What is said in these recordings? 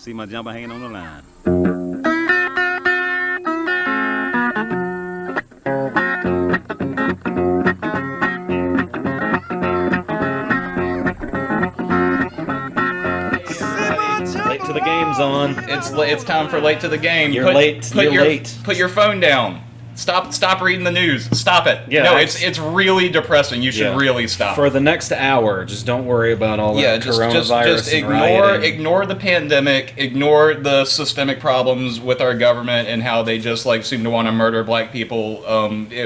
see my jumper hanging on the line. Late to the game's on. It's time for late to the game. You're late. You're late. Put your phone down. Stop reading the news. Stop it. Yeah, no, it's really depressing. You should really stop. For the next hour, just don't worry about all that coronavirus. Just ignore the pandemic, ignore the systemic problems with our government and how they just like seem to want to murder black people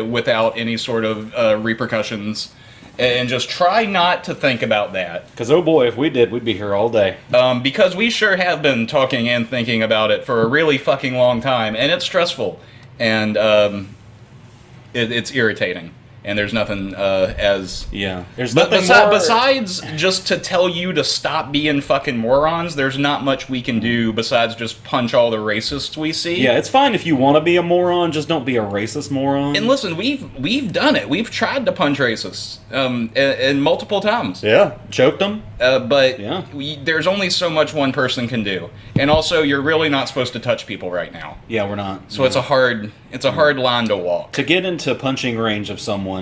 without any sort of repercussions. And just try not to think about that. Because, oh boy, if we did, we'd be here all day. Because we sure have been talking and thinking about it for a really fucking long time, and it's stressful. And it's irritating. And there's nothing as... Yeah. There's nothing besides just to tell you to stop being fucking morons, there's not much we can do besides just punch all the racists we see. Yeah, it's fine if you want to be a moron, just don't be a racist moron. And listen, we've done it. We've tried to punch racists and multiple times. Yeah, choked them. But there's only so much one person can do. And also, you're really not supposed to touch people right now. Yeah, we're not. So it's a hard line to walk. To get into punching range of someone,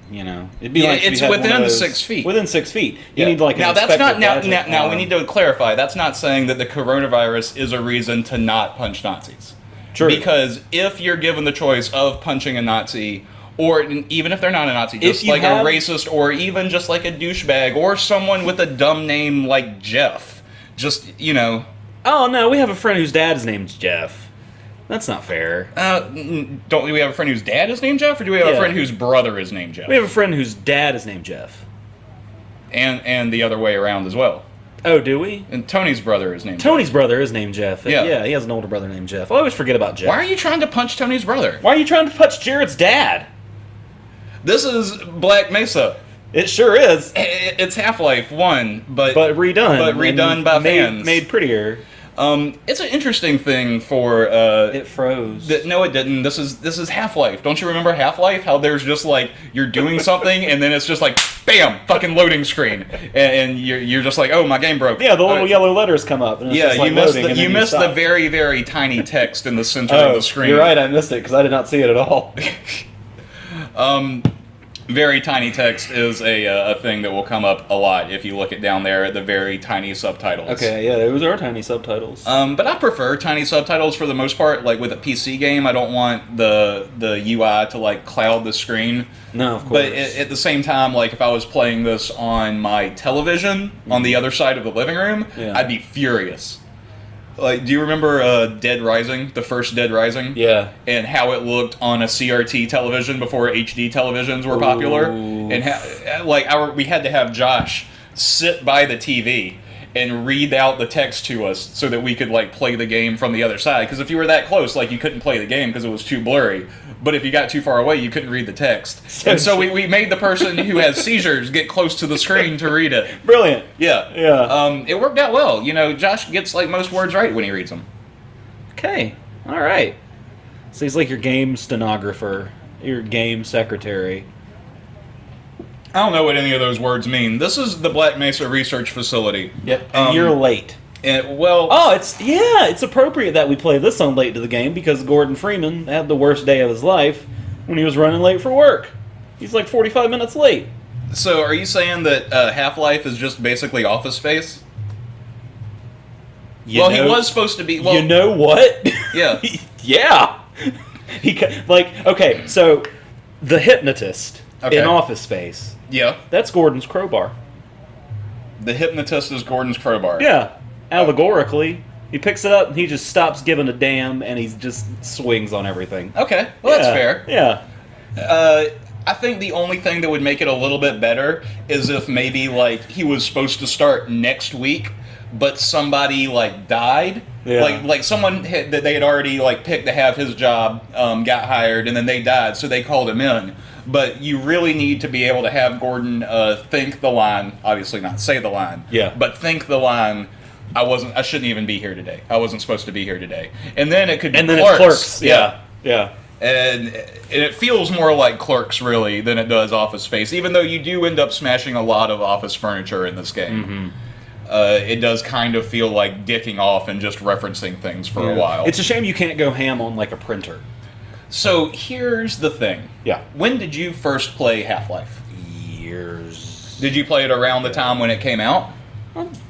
you know, it'd be like it's within 6 feet. Within 6 feet, you need like now that's not now we need to clarify. That's not saying that the coronavirus is a reason to not punch Nazis. True. Because if you're given the choice of punching a Nazi, or even if they're not a Nazi, just like a racist, or even just like a douchebag, or someone with a dumb name like Jeff, just Oh no, we have a friend whose dad's name's Jeff. That's not fair. Don't we have a friend whose dad is named Jeff, or do we have a friend whose brother is named Jeff? We have a friend whose dad is named Jeff. And the other way around as well. Oh, do we? And Tony's brother is named Tony's brother is named Jeff. Yeah, he has an older brother named Jeff. I always forget about Jeff. Why are you trying to punch Tony's brother? Why are you trying to punch Jared's dad? This is Black Mesa. It sure is. It's Half-Life 1, but redone. But redone by fans. Made prettier. It's an interesting thing for it froze. No, it didn't. This is Half-Life. Don't you remember Half-Life? How there's just like you're doing something and then it's just like bam, fucking loading screen, and you're just like, oh, my game broke. Yeah, the little yellow letters come up. And it's just like you missed the very, very tiny text in the center of the screen. You're right, I missed it because I did not see it at all. Very tiny text is a thing that will come up a lot if you look it down there at the very tiny subtitles. Okay, yeah, those are tiny subtitles. But I prefer tiny subtitles for the most part. Like with a PC game, I don't want the UI to like cloud the screen. No, of course. But at the same time, like if I was playing this on my television on the other side of the living room, I'd be furious. Like, do you remember Dead Rising, the first Dead Rising? Yeah. And how it looked on a CRT television before HD televisions were popular? Ooh. And we had to have Josh sit by the TV and read out the text to us so that we could like play the game from the other side. Because if you were that close, like you couldn't play the game because it was too blurry. But if you got too far away, you couldn't read the text. And so we made the person who has seizures get close to the screen to read it. Brilliant. Yeah. Yeah. It worked out well. Josh gets like most words right when he reads them. Okay. All right. So he's like your game stenographer, your game secretary. I don't know what any of those words mean. This is the Black Mesa Research Facility. Yep. And you're late. It's appropriate that we play this on Late to the Game because Gordon Freeman had the worst day of his life when he was running late for work. He's like 45 minutes late. So are you saying that Half-Life is just basically Office Space? He was supposed to be... Well, you know what? Yeah. Yeah. So the hypnotist in Office Space. Yeah. That's Gordon's crowbar. The hypnotist is Gordon's crowbar. Yeah. Allegorically, he picks it up and he just stops giving a damn and he just swings on everything. Okay, well that's fair. Yeah. I think the only thing that would make it a little bit better is if maybe like he was supposed to start next week, but somebody like died. Yeah. Like someone that they had already like picked to have his job got hired and then they died, so they called him in. But you really need to be able to have Gordon think the line, obviously not say the line. Yeah. But think the line. I shouldn't even be here today. I wasn't supposed to be here today. And then it could be Clerks. It's Clerks. Yeah. And it feels more like Clerks, really, than it does Office Space, even though you do end up smashing a lot of office furniture in this game. Mm-hmm. it does kind of feel like dicking off and just referencing things for a while. It's a shame you can't go ham on like a printer. So here's the thing. Yeah. When did you first play Half-Life? Years. Did you play it around the time when it came out?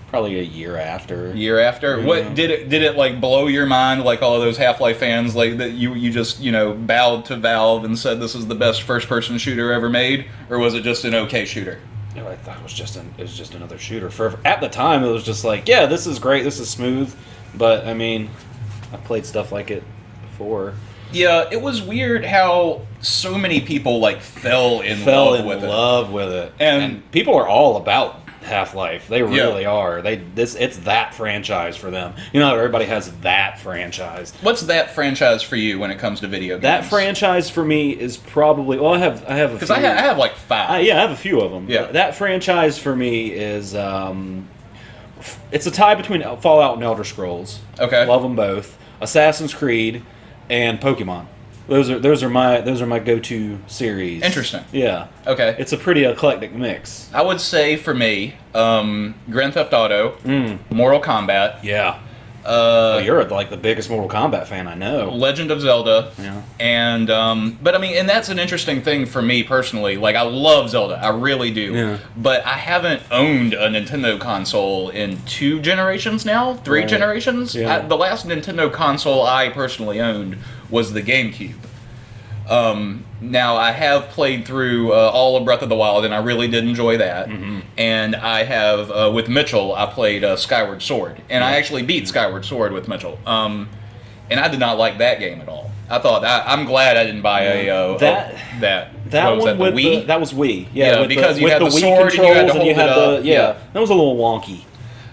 Probably a year after. Year after? Yeah. What did it like blow your mind, like all of those Half-Life fans, like that you just, bowed to Valve and said this is the best first-person shooter ever made, or was it just an okay shooter? No, I thought it was just another shooter. At the time, it was just like, yeah, this is great, this is smooth, but I mean, I've played stuff like it before. Yeah, it was weird how so many people like fell in love with it. And people are all about Half-Life. They really are. It's that franchise for them. Everybody has that franchise. What's that franchise for you when it comes to video games? That franchise for me is probably I have a few. Because I have like 5. I have a few of them. Yeah. That franchise for me is it's a tie between Fallout and Elder Scrolls. Okay. Love them both. Assassin's Creed and Pokemon. Those are my go-to series. Interesting. Yeah. Okay. It's a pretty eclectic mix. I would say for me, Grand Theft Auto, Mortal Kombat. Yeah. You're like the biggest Mortal Kombat fan I know. Legend of Zelda. Yeah. And but I mean, and that's an interesting thing for me personally. Like, I love Zelda, I really do. Yeah. But I haven't owned a Nintendo console in 2 generations now, 3 generations. Yeah. The last Nintendo console I personally owned was the GameCube. Now, I have played through all of Breath of the Wild, and I really did enjoy that. Mm-hmm. And I have, with Mitchell, I played Skyward Sword. And I actually beat Skyward Sword with Mitchell. And I did not like that game at all. I thought, I'm glad I didn't buy that one with the Wii? That was Wii. Yeah, because you had the sword and you had to hold it up. Yeah, that was a little wonky.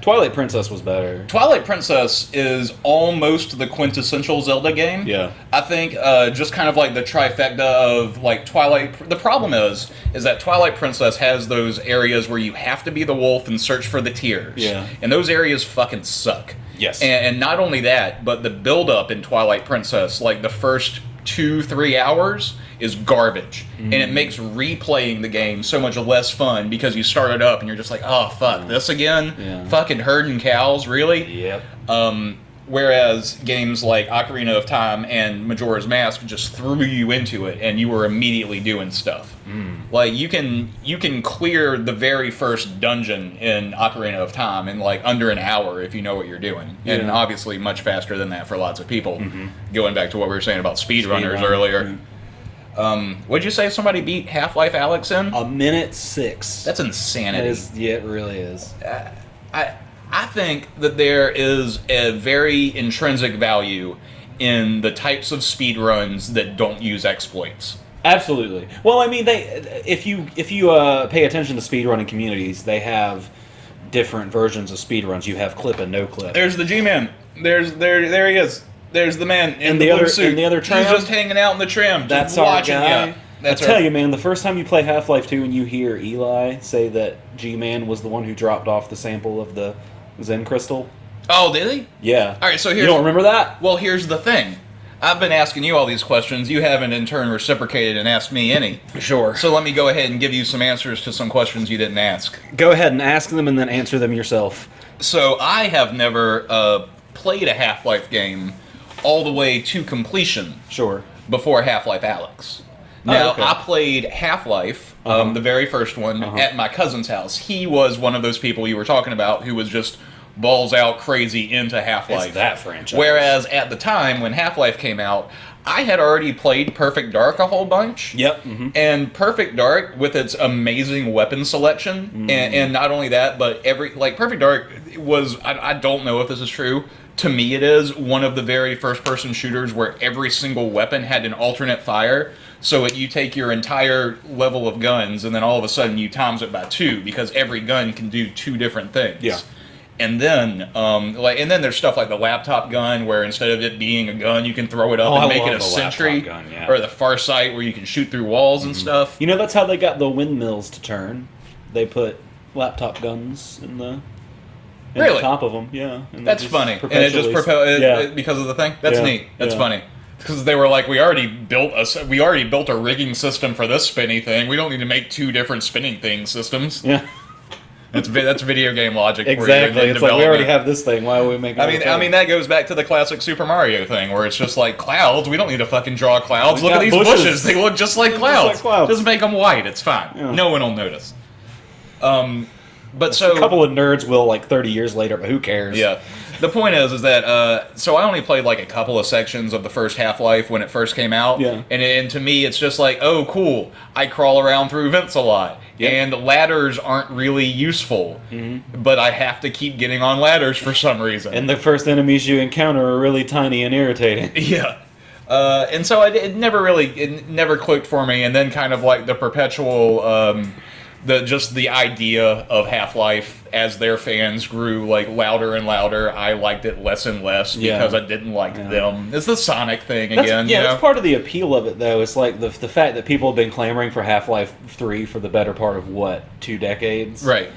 Twilight Princess was better. Twilight Princess is almost the quintessential Zelda game. Yeah. I think just kind of like the trifecta of like Twilight. The problem is that Twilight Princess has those areas where you have to be the wolf and search for the tears. Yeah. And those areas fucking suck. Yes. And not only that, but the build-up in Twilight Princess, like the first 2-3 hours, is garbage. And it makes replaying the game so much less fun because you start it up and you're just like, oh, fuck, this again? Yeah. Fucking herding cows, really? Yep. Whereas games like Ocarina of Time and Majora's Mask just threw you into it and you were immediately doing stuff. Like, you can clear the very first dungeon in Ocarina of Time in like under an hour if you know what you're doing. Yeah. And obviously much faster than that for lots of people. Going back to what we were saying about speedrunners earlier. What'd you say somebody beat Half-Life Alyx in? 1:06. That's insanity. It really is. I think that there is a very intrinsic value in the types of speedruns that don't use exploits. Absolutely. Well, I mean, if you pay attention to speedrunning communities, they have different versions of speedruns. You have clip and no clip. There's the G-Man. There he is. There's the man in the blue suit. In the other tram. He's just hanging out in the tram. That's just our watching guy. you. That's I tell you, man, the first time you play Half-Life 2 and you hear Eli say that G-Man was the one who dropped off the sample of the Zen crystal. Oh, did he? Yeah. All right, so you don't remember that? Well, here's the thing. I've been asking you all these questions. You haven't in turn reciprocated and asked me any. Sure. So let me go ahead and give you some answers to some questions you didn't ask. Go ahead and ask them and then answer them yourself. So I have never played a Half-Life game all the way to completion. Sure. Before Half-Life Alyx. Now, okay. I played Half-Life, the very first one, at my cousin's house. He was one of those people you were talking about who was just balls out crazy into Half-Life. It's that franchise. Whereas at the time when Half-Life came out, I had already played Perfect Dark a whole bunch. Yep. Mm-hmm. And Perfect Dark, with its amazing weapon selection, and not only that, but Perfect Dark was, I don't know if this is true, to me it is, one of the very first-person shooters where every single weapon had an alternate fire. So you take your entire level of guns, and then all of a sudden you times it by 2, because every gun can do 2 different things. Yeah. And then, and then there's stuff like the laptop gun, where instead of it being a gun, you can throw it up and make it a sentry, gun, yeah. or the Farsight, where you can shoot through walls and stuff. You know, that's how they got the windmills to turn. They put laptop guns in the top of them. Yeah, and that's funny. And it just because of the thing. That's neat. That's funny. Because they were like, we already built a rigging system for this spinny thing. We don't need to make 2 different spinning thing systems. Yeah. That's video game logic. Exactly. For you It's like we already have this thing. Why are we making? I mean that goes back to the classic Super Mario thing, where it's just like clouds. We don't need to fucking draw clouds. Look at these bushes. They look just like clouds. Just make them white. It's fine. Yeah. No one will notice. But so a couple of nerds will, like 30 years later, but who cares? Yeah. The point is that so I only played like a couple of sections of the first Half-Life when it first came out. Yeah. And to me, it's just like, oh, cool. I crawl around through vents a lot. Yep. And ladders aren't really useful. Mm-hmm. But I have to keep getting on ladders for some reason. And the first enemies you encounter are really tiny and irritating. Yeah. And so it never clicked for me. And then kind of like the perpetual... the idea of Half-Life as their fans grew like louder and louder, I liked it less and less because I didn't like them. It's the Sonic thing again. Yeah, that's part of the appeal of it, though. It's like the fact that people have been clamoring for Half-Life 3 for the better part of, 2 decades? Right.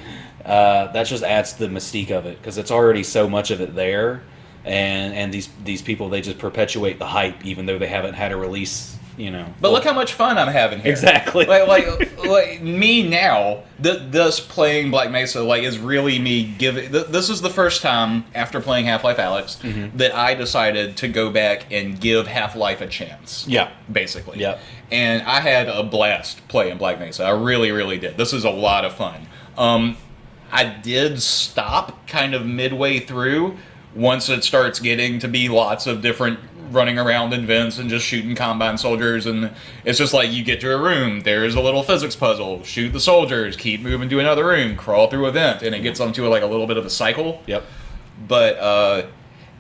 That just adds to the mystique of it, because it's already so much of it there, and these people, they just perpetuate the hype, even though they haven't had a release. But look how much fun I'm having here. Exactly. Like me now, this playing Black Mesa is really me giving. This is the first time after playing Half-Life Alyx that I decided to go back and give Half-Life a chance. Yeah. Basically. Yeah. And I had a blast playing Black Mesa. I really, really did. This is a lot of fun. I did stop kind of midway through once it starts getting to be lots of different running around in vents and just shooting Combine soldiers, and it's just like you get to a room, there's a little physics puzzle, shoot the soldiers, keep moving to another room, crawl through a vent, and it gets onto a little bit of a cycle. Yep. But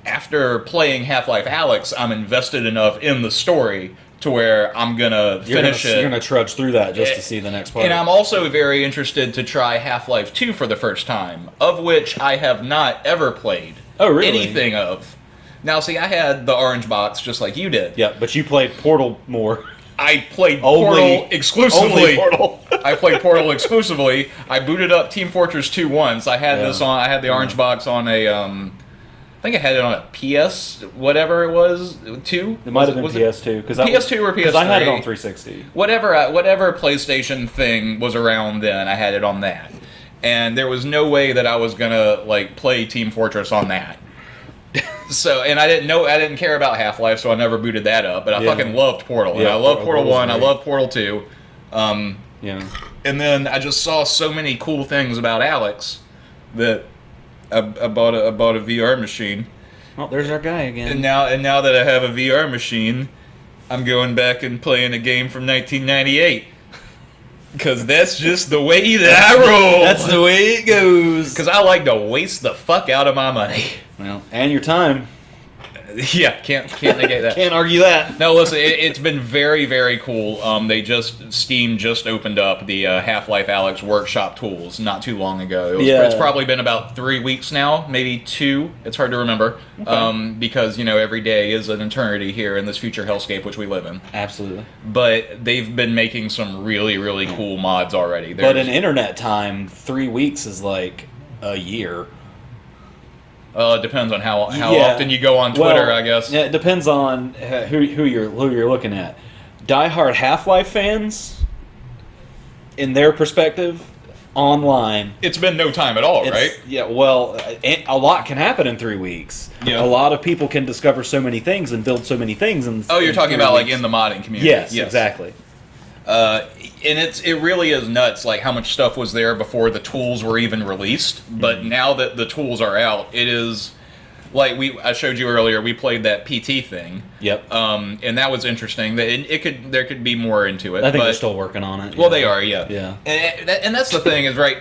after playing Half-Life Alyx, I'm invested enough in the story to where I'm gonna finish it. You're gonna trudge through that just to see the next part. And I'm also very interested to try Half-Life 2 for the first time, of which I have not ever played anything of. Now, see, I had the orange box just like you did. Yeah, but you played Portal more. I played Portal exclusively. Only Portal. I played Portal exclusively. I booted up Team Fortress 2 once. I had this on. I had the orange box on a. I think I had it on a PS, whatever it was, 2. It might have been PS2 because PS2 or PS3. Because I had it on 360. Whatever PlayStation thing was around then, I had it on that, and there was no way that I was gonna play Team Fortress on that. So, and I didn't care about Half-Life, so I never booted that up. But I fucking loved Portal, and I loved Portal 1. I loved Portal 2. And then I just saw so many cool things about Alyx that I bought a VR machine. Oh, there's our guy again. And now that I have a VR machine, I'm going back and playing a game from 1998. Because that's just the way that I roll. That's the way it goes. Because I like to waste the fuck out of my money. Well, and your time. Yeah, can't negate that. Can't argue that. No, listen, it's been very, very cool. Steam just opened up the Half-Life Alyx workshop tools not too long ago. It's probably been about 3 weeks now, maybe 2. It's hard to remember. Okay. Because, every day is an eternity here in this future hellscape which we live in. Absolutely. But they've been making some really, really cool mods already. But in internet time, 3 weeks is like a year. It depends on how often you go on Twitter, I guess. Yeah, it depends on who you're looking at. Diehard Half-Life fans, in their perspective, online. It's been no time at all, right? Yeah, well, a lot can happen in 3 weeks. Yeah. A lot of people can discover so many things and build so many things. You're talking about in the modding community. Yes, exactly. And it really is nuts, how much stuff was there before the tools were even released. But now that the tools are out, it is I showed you earlier. We played that PT thing. Yep. And that was interesting. There could be more into it. I think they're still working on it. Well, they are. Yeah. Yeah. And that's the thing is right.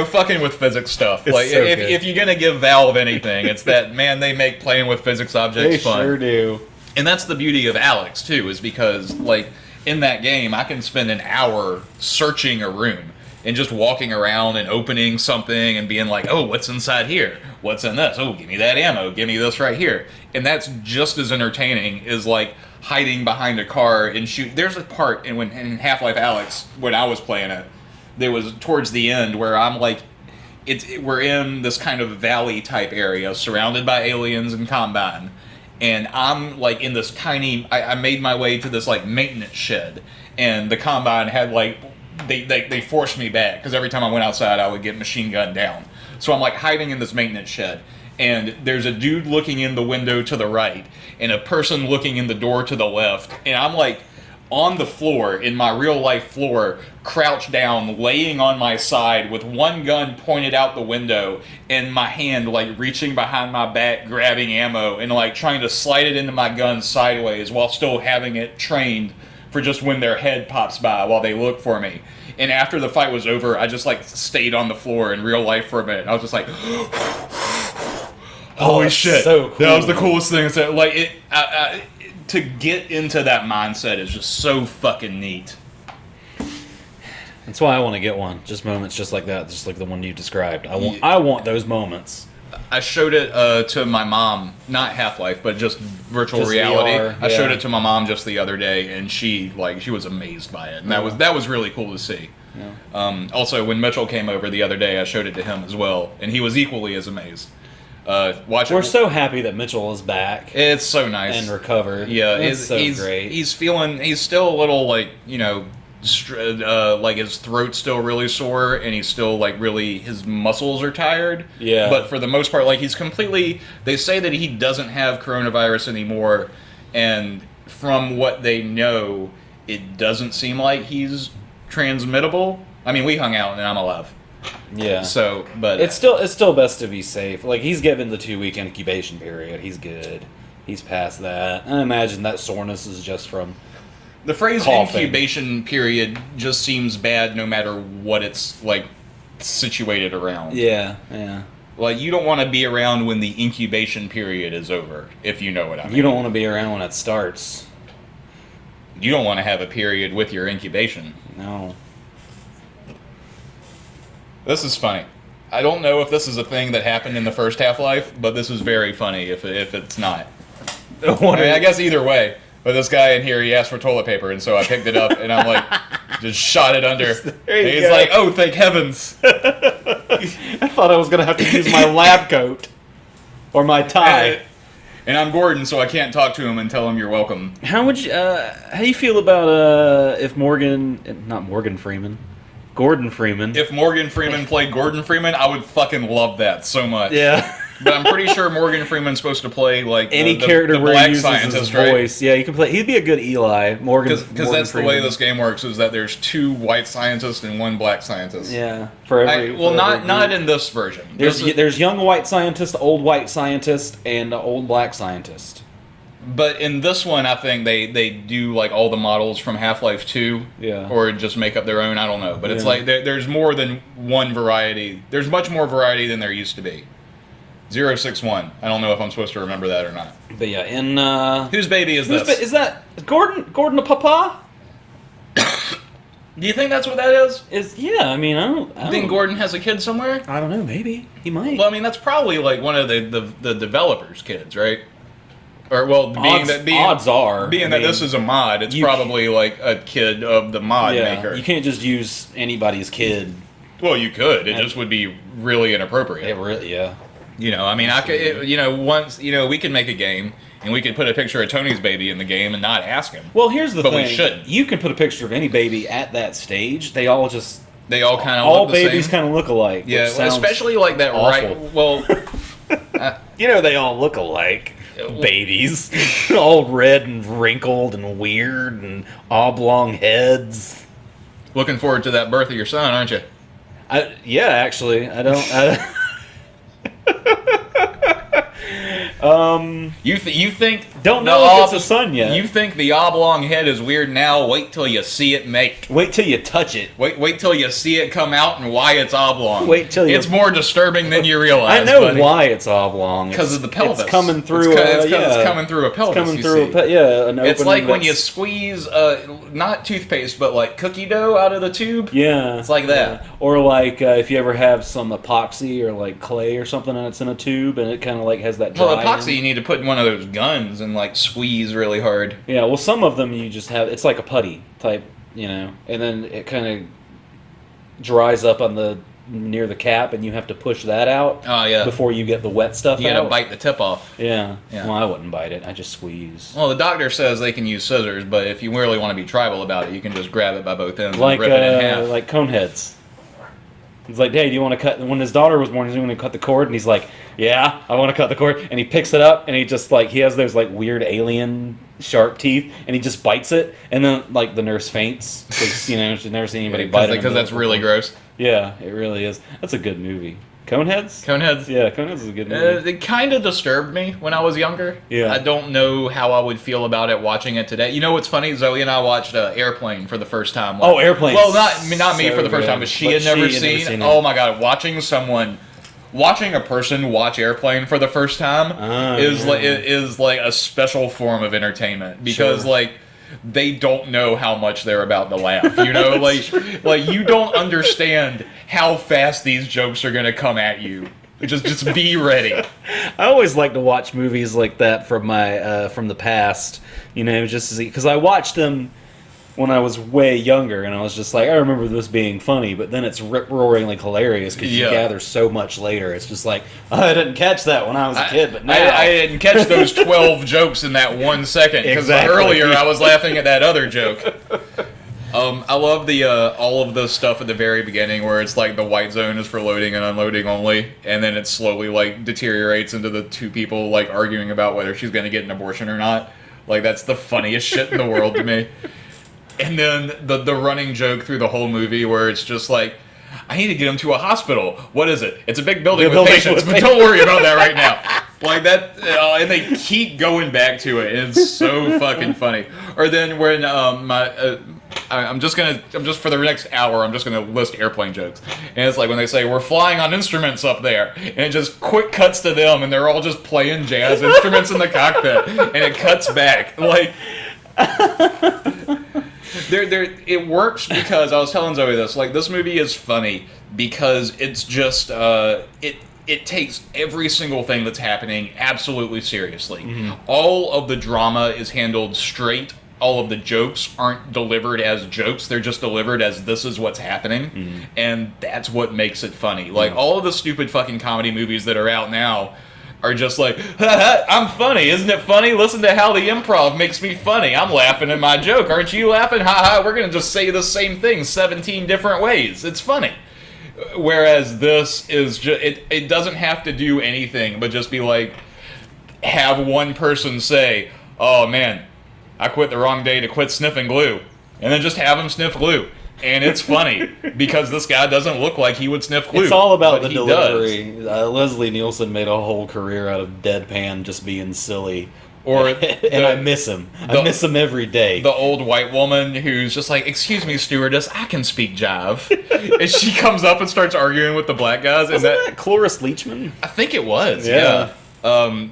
Fucking with physics stuff. If you're gonna give Valve anything, it's that they make playing with physics objects fun. They sure do. And that's the beauty of Alyx, too, is because, in that game, I can spend an hour searching a room and just walking around and opening something and being like, oh, what's inside here? What's in this? Oh, give me that ammo. Give me this right here. And that's just as entertaining as, hiding behind a car and shoot. There's a part in Half-Life Alyx, when I was playing it, there was towards the end where I'm we're in this kind of valley-type area surrounded by aliens and Combine. And I'm in this tiny. I made my way to this maintenance shed, and the Combine had they forced me back because every time I went outside, I would get machine gunned down. So I'm like hiding in this maintenance shed, and there's a dude looking in the window to the right, and a person looking in the door to the left, and I'm like on the floor, in my real life floor, crouched down, laying on my side with one gun pointed out the window and my hand like reaching behind my back, grabbing ammo and like trying to slide it into my gun sideways while still having it trained for just when their head pops by while they look for me. And after the fight was over, I just like stayed on the floor in real life for a minute. I was just like, holy shit, so cool. That was the coolest thing. So, like to get into that mindset is just so fucking neat. That's why I want to get one. Just moments just like that, just like the one you described. I want those moments. I showed it to my mom, not Half-Life, but just virtual reality. VR, I showed it to my mom just the other day, and she was amazed by it, and that was really cool to see. Yeah. Also, when Mitchell came over the other day, I showed it to him as well, and he was equally as amazed. We're so happy that Mitchell is back. It's so nice and recovered. Yeah, it's great. He's still a little like like his throat's still really sore, and he's still like really his muscles are tired. Yeah. But for the most part, like he's completely. They say that he doesn't have coronavirus anymore, and from what they know, it doesn't seem like he's transmittable. I mean, we hung out and I'm alive. Yeah. So, but it's still best to be safe. Like he's given the 2-week incubation period. He's good. He's past that. I imagine that soreness is just from the phrase coughing. incubation period just seems bad no matter what it's like situated around. Yeah, yeah. Like you don't want to be around when the incubation period is over, if you know what I mean. You don't want to be around when it starts. You don't want to have a period with your incubation. No. This is funny. I don't know if this is a thing that happened in the first Half-Life, but this is very funny if it's not. I guess either way. But this guy in here, he asked for toilet paper, and so I picked it up, and I'm like, just shot it under. And he's like, oh, thank heavens. I thought I was going to have to use my lab coat. Or my tie. And I'm Gordon, so I can't talk to him and tell him you're welcome. How do you feel about if Gordon Freeman. If Morgan Freeman played Gordon Freeman, I would fucking love that so much. Yeah. But I'm pretty sure Morgan Freeman's supposed to play like any character the where black he uses scientist, his right? voice. Yeah, you can play. He'd be a good Eli. Morgan. Because that's the way this game works. Is that there's 2 white scientists and 1 black scientist. Yeah. For every. Not in this version. There's young white scientist, old white scientist, and old black scientist. But in this one, I think they do like all the models from Half-Life 2, yeah, or just make up their own. I don't know, but it's like there's more than one variety. There's much more variety than there used to be. 061. I don't know if I'm supposed to remember that or not. But yeah, in whose baby is this? Is that Gordon a papa? Do you think that's what that is? I mean, I don't think Gordon has a kid somewhere? I don't know. Maybe he might. Well, I mean, that's probably like one of the developers' kids, right? Or odds are that this is a mod, it's probably like a kid of the mod maker. You can't just use anybody's kid. Well, you could. It just would be really inappropriate. It really, yeah. You know, I mean, we could make a game and we could put a picture of Tony's baby in the game and not ask him. Well, here's the thing. But we shouldn't. You can put a picture of any baby at that stage. They all kind of all babies kind of look alike. Yeah, especially like that. Awful. Right? Well, they all look alike. Babies, all red and wrinkled and weird and oblong heads. Looking forward to that birth of your son, aren't you? Yeah, actually, I don't. You think don't know if it's a son yet. You think the oblong head is weird now? Wait till you see it make. Wait till you touch it. Wait till you see it come out and why it's oblong. It's more disturbing than you realize. I know why it's oblong. Because of the pelvis. It's coming through. It's coming through a pelvis. It's coming through an opening. It's like when you squeeze not toothpaste but like cookie dough out of the tube. Yeah, it's like that. Yeah. Or like if you ever have some epoxy or like clay or something and it's in a tube and it kind of like has that dry. Well, epoxy you need to put in one of those guns and like squeeze really hard. Yeah, well, some of them you just have. It's like a putty type, and then it kind of dries up on the near the cap, and you have to push that out. Oh, yeah. Before you get the wet stuff You out. gotta bite the tip off. Yeah. Yeah. Well, I wouldn't bite it. I just squeeze. Well, the doctor says they can use scissors, but if you really want to be tribal about it, you can just grab it by both ends Like and rip it in half. like Coneheads. He's like, hey, do you want to cut? When his daughter was born, he's going to cut the cord, and he's like, yeah, I want to cut the cord. And he picks it up, and he just like he has those like weird alien sharp teeth, and he just bites it, and then like the nurse faints because she's never seen anybody bite it because that's really gross. Yeah, it really is. That's a good movie. Coneheads? Coneheads. Yeah, Coneheads is a good movie. It kind of disturbed me when I was younger. Yeah. I don't know how I would feel about it watching it today. You know what's funny? Zoe and I watched Airplane for the first time. Oh, Airplane. Well, not me So for the first good. time, but she But had never she had never seen. seen it. Oh my god, watching a person watch Airplane for the first time is like a special form of entertainment because Sure. like they don't know how much they're about to laugh. You know, like you don't understand how fast these jokes are gonna come at you. Just be ready. I always like to watch movies like that from my from the past, just because I watched them when I was way younger, and I was just like, I remember this being funny, but then it's rip-roaringly hilarious because you gather so much later. It's just like, I didn't catch that when I was a kid, but now I didn't catch those 12 jokes in that 1 second because earlier I was laughing at that other joke. I love the all of the stuff at the very beginning where it's like the white zone is for loading and unloading only, and then it slowly like deteriorates into the two people like arguing about whether she's going to get an abortion or not. Like that's the funniest shit in the world to me. And then the running joke through the whole movie where it's just like, I need to get him to a hospital. What is it? It's a big building with patients, but don't worry about that right now. Like that, and they keep going back to it. And it's so fucking funny. Or then when I'm just for the next hour, I'm just gonna list Airplane jokes, and it's like when they say we're flying on instruments up there, and it just quick cuts to them, and they're all just playing jazz instruments in the cockpit, and it cuts back like. It works because I was telling Zoe this. Like this movie is funny because it's just it takes every single thing that's happening absolutely seriously. Mm-hmm. All of the drama is handled straight. All of the jokes aren't delivered as jokes. They're just delivered as this is what's happening. Mm-hmm. And that's what makes it funny. Like all of the stupid fucking comedy movies that are out now are just like, I'm funny, isn't it funny? Listen to how the improv makes me funny. I'm laughing at my joke. Aren't you laughing? We're going to just say the same thing 17 different ways. It's funny. Whereas this is just, it doesn't have to do anything but just be like, have one person say, oh man, I quit the wrong day to quit sniffing glue. And then just have him sniff glue. And it's funny because this guy doesn't look like he would sniff glue. It's all about the delivery. Leslie Nielsen made a whole career out of deadpan just being silly. And I miss him. I miss him every day. The old white woman who's just like, excuse me, stewardess, I can speak jive. And she comes up and starts arguing with the black guys. Wasn't that Cloris Leachman? I think it was, yeah.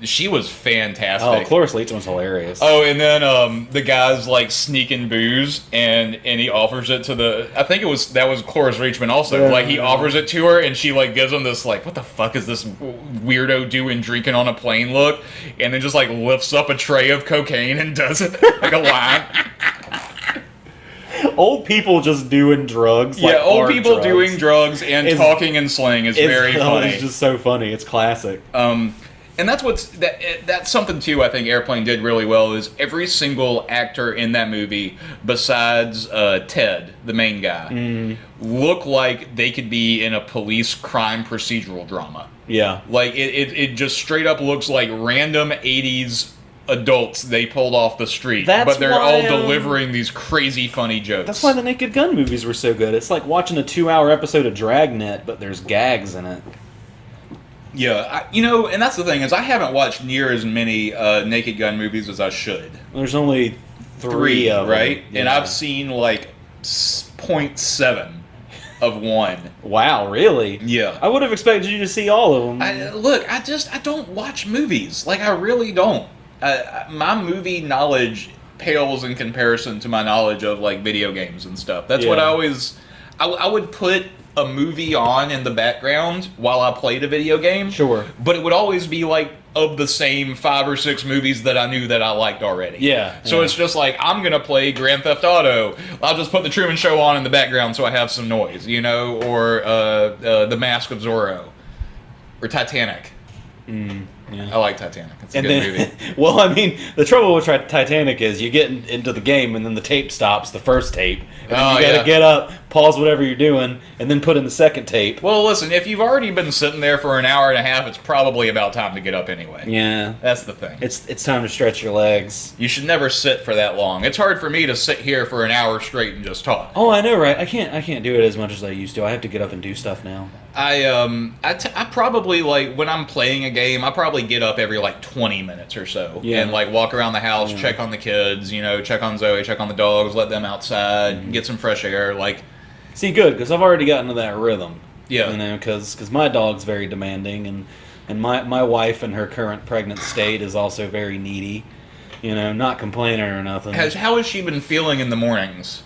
She was fantastic. Oh, Cloris Leachman's hilarious. Oh, and then the guy's like sneaking booze, and he offers it to I think that was Cloris Leachman also. Like he offers it to her, and she like gives him this like, what the fuck is this weirdo doing drinking on a plane look, and then just like lifts up a tray of cocaine and does it like a line. Old people just doing drugs. Yeah, old people doing drugs and talking and slang is very funny. It's just so funny. It's classic. And that's something too I think Airplane did really well is every single actor in that movie besides Ted, the main guy, look like they could be in a police crime procedural drama. Yeah. Like it just straight up looks like random 80s adults they pulled off the street. But they're all delivering these crazy funny jokes. That's why the Naked Gun movies were so good. It's like watching a 2-hour episode of Dragnet, but there's gags in it. Yeah, and that's the thing is I haven't watched near as many Naked Gun movies as I should. There's only three of them, right? Yeah. And I've seen like 0.7 of one. Wow, really? Yeah. I would have expected you to see all of them. I don't watch movies. Like I really don't. My movie knowledge pales in comparison to my knowledge of like video games and stuff. That's what I I would put a movie on in the background while I played a video game. Sure. But it would always be like of the same 5 or 6 movies that I knew that I liked already. Yeah. So it's just like, I'm gonna play Grand Theft Auto. I'll just put the Truman Show on in the background so I have some noise, you know, or The Mask of Zorro, or Titanic. Yeah. I like Titanic. It's a good movie. Well, I mean, the trouble with Titanic is you get into the game and then the tape stops, the first tape, and then you gotta get up, pause whatever you're doing, and then put in the second tape. Well, listen, if you've already been sitting there for an hour and a half, it's probably about time to get up anyway. Yeah. That's the thing. It's time to stretch your legs. You should never sit for that long. It's hard for me to sit here for an hour straight and just talk. Oh, I know, right? I can't do it as much as I used to. I have to get up and do stuff now. I probably, like, when I'm playing a game, I probably get up every, like, 20 minutes or so. Yeah. And, like, walk around the house, check on the kids, you know, check on Zoe, check on the dogs, let them outside, get some fresh air, like... See, good, because I've already gotten into that rhythm. Yeah. You know, because my dog's very demanding, and my wife in her current pregnant state is also very needy. You know, not complaining or nothing. How has she been feeling in the mornings?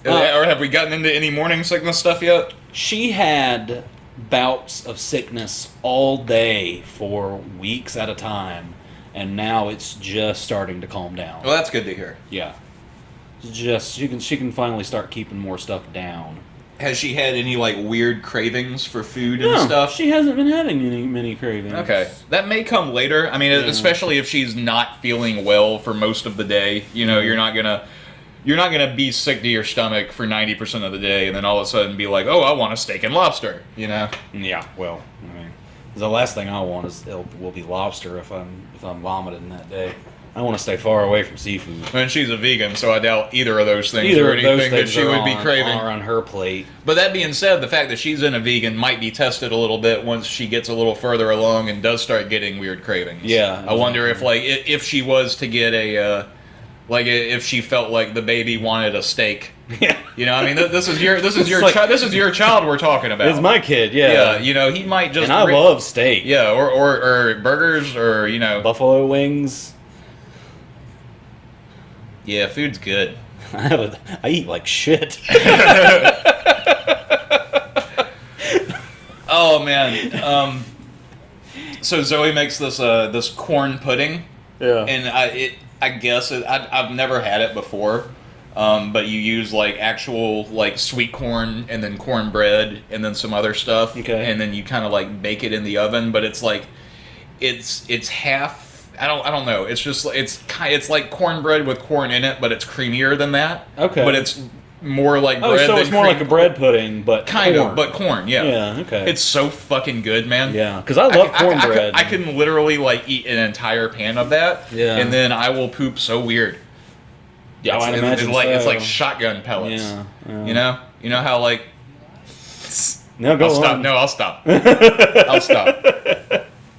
Or have we gotten into any morning sickness stuff yet? She had bouts of sickness all day for weeks at a time, and now it's just starting to calm down. Well, that's good to hear. Yeah. Just she can finally start keeping more stuff down. Has she had any, like, weird cravings for food and stuff? She hasn't been having many cravings. Okay. That may come later. I mean, especially if she's not feeling well for most of the day. You know, you're not gonna be sick to your stomach for 90% of the day and then all of a sudden be like, oh, I want a steak and lobster, you know? Yeah, well, I mean, the last thing I want will be lobster if I'm vomiting that day. I want to stay far away from seafood. And she's a vegan, so I doubt either of those things or anything that she would be craving. Are on her plate. But that being said, the fact that she's in a vegan might be tested a little bit once she gets a little further along and does start getting weird cravings. Yeah. I wonder if, like, if she was to get a, like, if she felt like the baby wanted a steak. Yeah. You know, I mean, this is your child we're talking about. It's my kid, yeah. Yeah, you know, he might just... And I love steak. Yeah, or burgers, or, you know... Buffalo wings. Yeah, food's good. I eat like shit. Oh, man. So Zoe makes this corn pudding. Yeah. And I guess I've never had it before. But you use, like, actual, like, sweet corn and then cornbread and then some other stuff. Okay. And then you kind of, like, bake it in the oven, but it's like it's half. I don't know. It's just it's like cornbread with corn in it, but it's creamier than that. Okay. But it's more like bread. Oh, so it's more cream. like a bread pudding, but Kind corn. of, but corn. Yeah. Yeah. Okay. It's so fucking good, man. Yeah, because I love cornbread. I can literally, like, eat an entire pan of that. Yeah. And then I will poop so weird. Yeah, I imagine it's so. like shotgun pellets. Yeah. You know how, like... No, go I'll on. stop. No, I'll stop. I'll stop.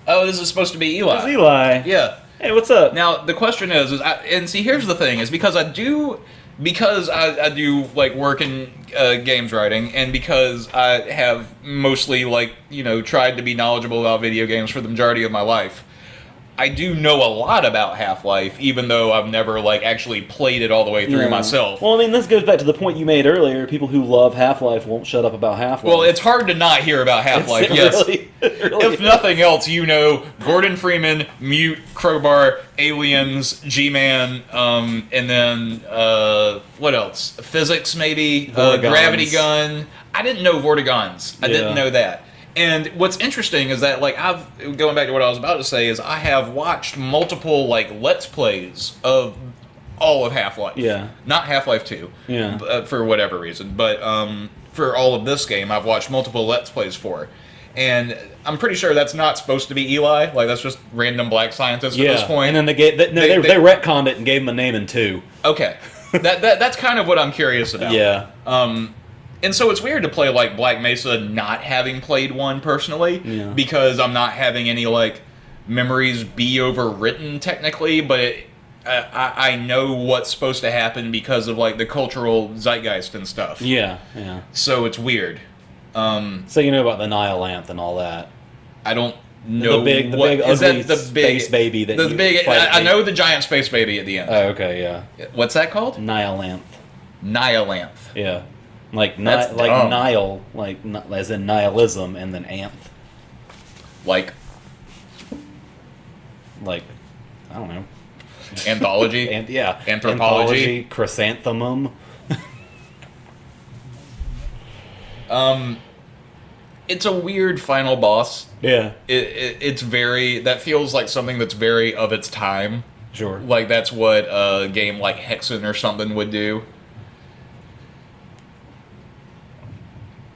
Oh, this is supposed to be Eli. It's Eli. Yeah. Hey, what's up? Now, the question is and see, here's the thing, is because I do like work in games writing, and because I have mostly, like, you know, tried to be knowledgeable about video games for the majority of my life, I do know a lot about Half-Life, even though I've never, like, actually played it all the way through myself. Well, I mean, this goes back to the point you made earlier. People who love Half-Life won't shut up about Half-Life. Well, it's hard to not hear about Half-Life, yes. Really If nothing else, you know Gordon Freeman, Mute, Crowbar, Aliens, G-Man, and then, what else? Physics, maybe? Gravity Gun. I didn't know Vortigons. I didn't know that. And what's interesting is that, like, going back to what I was about to say, is I have watched multiple, like, Let's Plays of all of Half-Life. Yeah. Not Half-Life 2. Yeah. For whatever reason. But for all of this game, I've watched multiple Let's Plays for. And I'm pretty sure that's not supposed to be Eli. Like, that's just random black scientists at this point. And then they retconned it and gave him a name in 2. Okay. That's kind of what I'm curious about. Yeah. And so it's weird to play, like, Black Mesa not having played one personally, because I'm not having any, like, memories be overwritten technically, but I know what's supposed to happen because of, like, the cultural zeitgeist and stuff. Yeah. So it's weird. So you know about the Nihilanth and all that. I don't know. The big is ugly that the big space baby that the you big? fight I know the giant space baby at the end. Oh, okay, yeah. What's that called? Nihilanth. Nihilanth. Yeah. That's like dumb. Nihil, as in nihilism, and then anth, Like like I don't know, anthology. and yeah, Anthropology. chrysanthemum. It's a weird final boss. Yeah, It's very, that feels like something that's very of its time. sure. Like that's what a game like Hexen or something would do.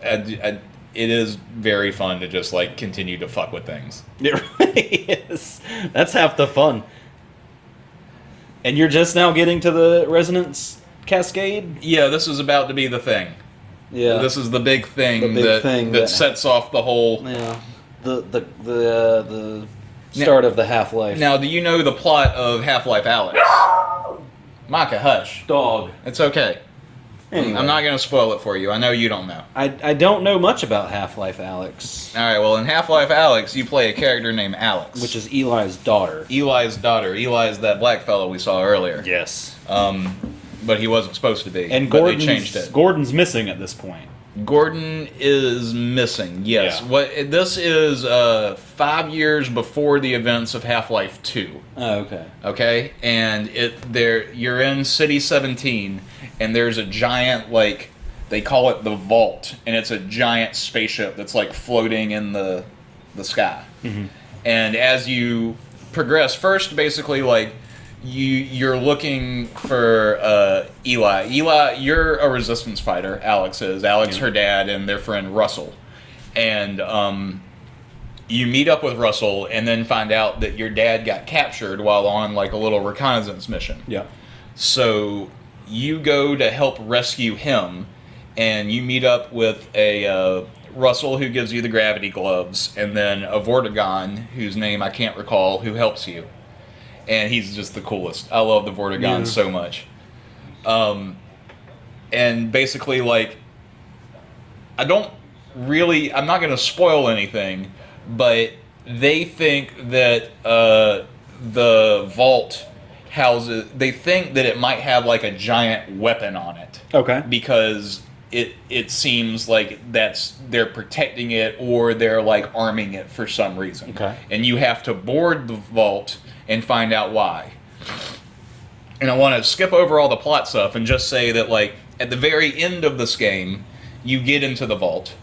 It is very fun to just like continue to fuck with things. It really is. That's half the fun. And you're just now getting to the Resonance Cascade? Yeah, this is about to be the thing. Yeah. This is the big thing, The big thing that that- sets off the whole. Yeah. The start of the Half-Life. Now, do you know the plot of Half-Life Alyx? Maka, hush. Dog. It's okay. Anyway. I'm not going to spoil it for you. I know you don't know. I don't know much about Half-Life Alyx, All right, well, in Half-Life Alyx, you play a character named Alex. which is Eli's daughter. Eli's daughter. Eli's that black fellow we saw earlier. Yes. But he wasn't supposed to be. And but they changed it. Gordon's missing at this point. Gordon is missing. Yes. Yeah. This is 5 years before the events of Half-Life 2. Oh, okay. Okay, and you're in City 17, and there's a giant, like, they call it the Vault, and it's a giant spaceship that's like floating in the sky. Mm-hmm. And as you progress, first basically like you're looking for Eli. Eli, you're a resistance fighter. Alex is. Alex, her dad, and their friend Russell, and you meet up with Russell, and then find out that your dad got captured while on like a little reconnaissance mission. Yeah. So you go to help rescue him, and you meet up with a Russell who gives you the gravity gloves, and then a Vortigaunt whose name I can't recall who helps you. And he's just the coolest. I love the Vortigaunt so much. And basically, like, I'm not going to spoil anything, but they think that the vault they think that it might have like a giant weapon on it. Okay. Because it seems like they're protecting it, or they're like arming it for some reason. Okay. And you have to board the vault and find out why. And I want to skip over all the plot stuff and just say that, like, at the very end of this game, you get into the vault.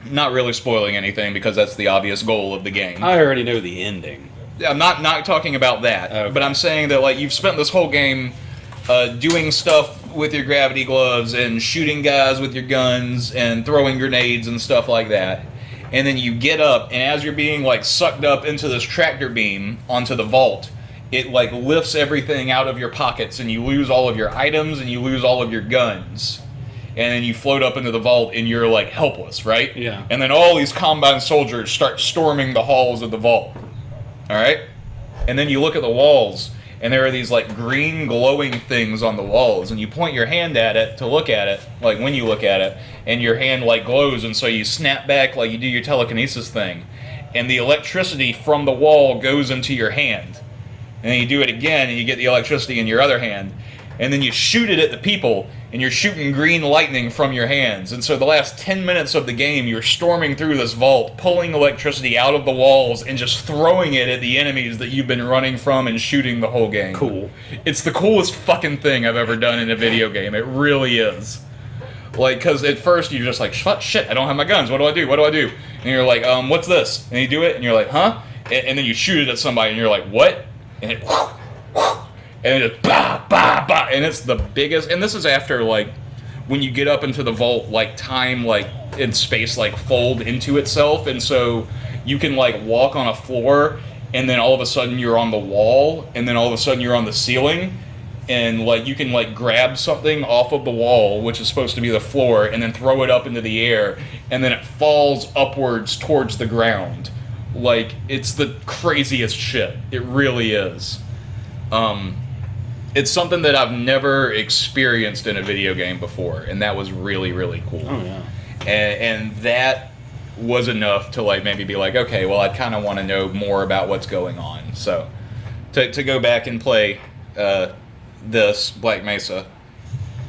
Not really spoiling anything because that's the obvious goal of the game. I already know the ending. I'm not talking about that, Okay. but I'm saying that, like, you've spent this whole game doing stuff with your gravity gloves and shooting guys with your guns and throwing grenades and stuff like that. And then you get up, and as you're being, like, sucked up into this tractor beam onto the vault, it, like, lifts everything out of your pockets, and you lose all of your items, and you lose all of your guns. And then you float up into the vault, and you're, like, helpless, right? Yeah. And then all these Combine soldiers start storming the halls of the vault. All right? And then you look at the walls, and there are these, like, green glowing things on the walls, and you point your hand at it to look at it, like, when you look at it, and your hand, like, glows, and so you snap back like you do your telekinesis thing, and the electricity from the wall goes into your hand. And then you do it again, and you get the electricity in your other hand, and then you shoot it at the people, and you're shooting green lightning from your hands. And so the last 10 minutes of the game, you're storming through this vault, pulling electricity out of the walls, and just throwing it at the enemies that you've been running from and shooting the whole game. Cool. It's the coolest fucking thing I've ever done in a video game. It really is. Like, because at first you're just like, shit, I don't have my guns. What do I do? What do I do? And you're like, what's this? And you do it, and you're like, huh? And then you shoot it at somebody, and you're like, what? And it, and it just, bah, bah, bah, and it's the biggest, and this is after, like, when you get up into the vault, like, time, like, in space, like, fold into itself, and so you can, like, walk on a floor, and then all of a sudden you're on the wall, and then all of a sudden you're on the ceiling, and, like, you can, like, grab something off of the wall, which is supposed to be the floor, and then throw it up into the air, and then it falls upwards towards the ground. Like, it's the craziest shit. It really is. It's something that I've never experienced in a video game before, and that was really, really cool. Oh, yeah. And that was enough to, like, maybe be like, okay, well, I kind of want to know more about what's going on. So, to go back and play this Black Mesa,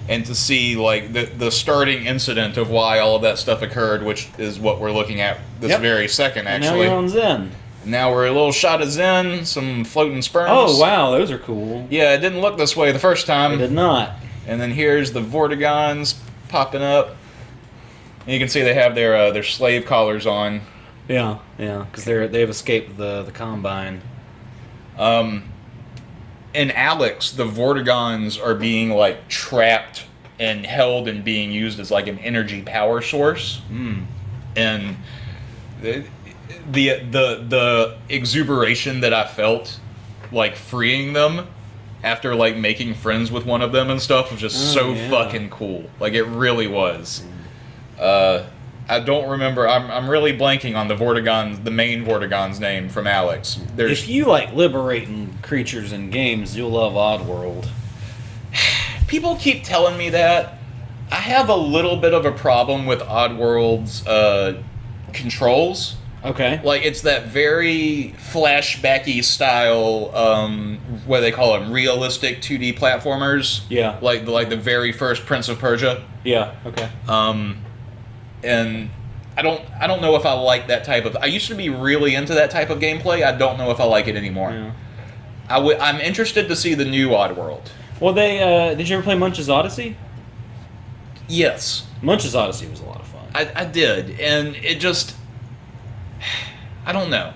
and to see like the starting incident of why all of that stuff occurred, which is what we're looking at this very second. And Actually, now you're on Zen. Now we're a little shot of Zen, some floating sperms. Oh wow, those are cool. Yeah, it didn't look this way the first time. It did not. And then here's the Vortigons popping up. And you can see they have their slave collars on. Yeah, because they've escaped the Combine. In Alex, the Vortigons are being like trapped and held and being used as like an energy power source. And the exuberation that I felt like freeing them after like making friends with one of them and stuff was just fucking cool. Like it really was. I don't remember. I'm really blanking on the main Vortigon's name from Alex. If you like liberating creatures in games, you'll love Oddworld. People keep telling me that. I have a little bit of a problem with Oddworld's controls. Okay. Like, it's that very flashbacky style, what do they call them, realistic 2D platformers. Yeah. Like the very first Prince of Persia. Yeah, okay. And I don't know if I like that type of... I used to be really into that type of gameplay. I don't know if I like it anymore. Yeah. I'm interested to see the new Oddworld. Well, did you ever play Munch's Odyssey? Yes. Munch's Odyssey was a lot of fun. I did, and it just... I don't know.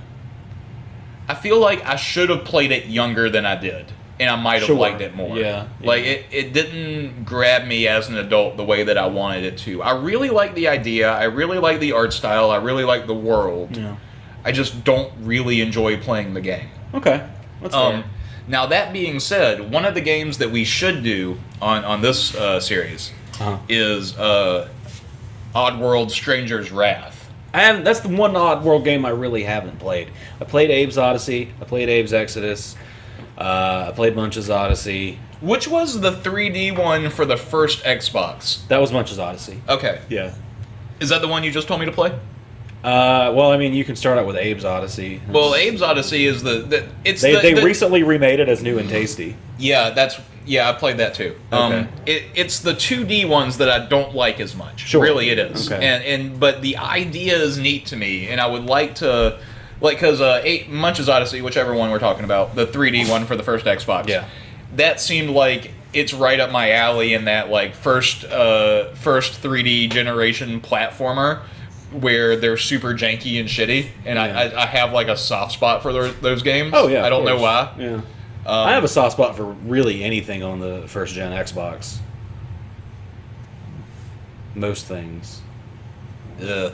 I feel like I should have played it younger than I did, and I might have liked it more. Yeah. Like, it didn't grab me as an adult the way that I wanted it to. I really like the idea, I really like the art style, I really like the world. Yeah. I just don't really enjoy playing the game. Okay. That's fair. Now, that being said, one of the games that we should do on this series is Oddworld Stranger's Wrath. That's the one Oddworld game I really haven't played. I played Abe's Odyssey, I played Abe's Exodus, I played Munch's Odyssey. Which was the 3D one for the first Xbox? That was Munch's Odyssey. Okay. Yeah. Is that the one you just told me to play? Well, I mean, you can start out with Abe's Odyssey. Well, Abe's Odyssey is They recently remade it as new and tasty. Yeah, I played that too. Okay. It's the 2D ones that I don't like as much. Sure. Really, it is. Okay. But the idea is neat to me, and I would like to, because Munch's Odyssey, whichever one we're talking about, the 3D one for the first Xbox. Yeah. That seemed like it's right up my alley in that like first 3D generation platformer, where they're super janky and shitty, and I have like a soft spot for those games. Oh yeah, I don't know why. Yeah, I have a soft spot for really anything on the first gen Xbox. Most things. Ugh.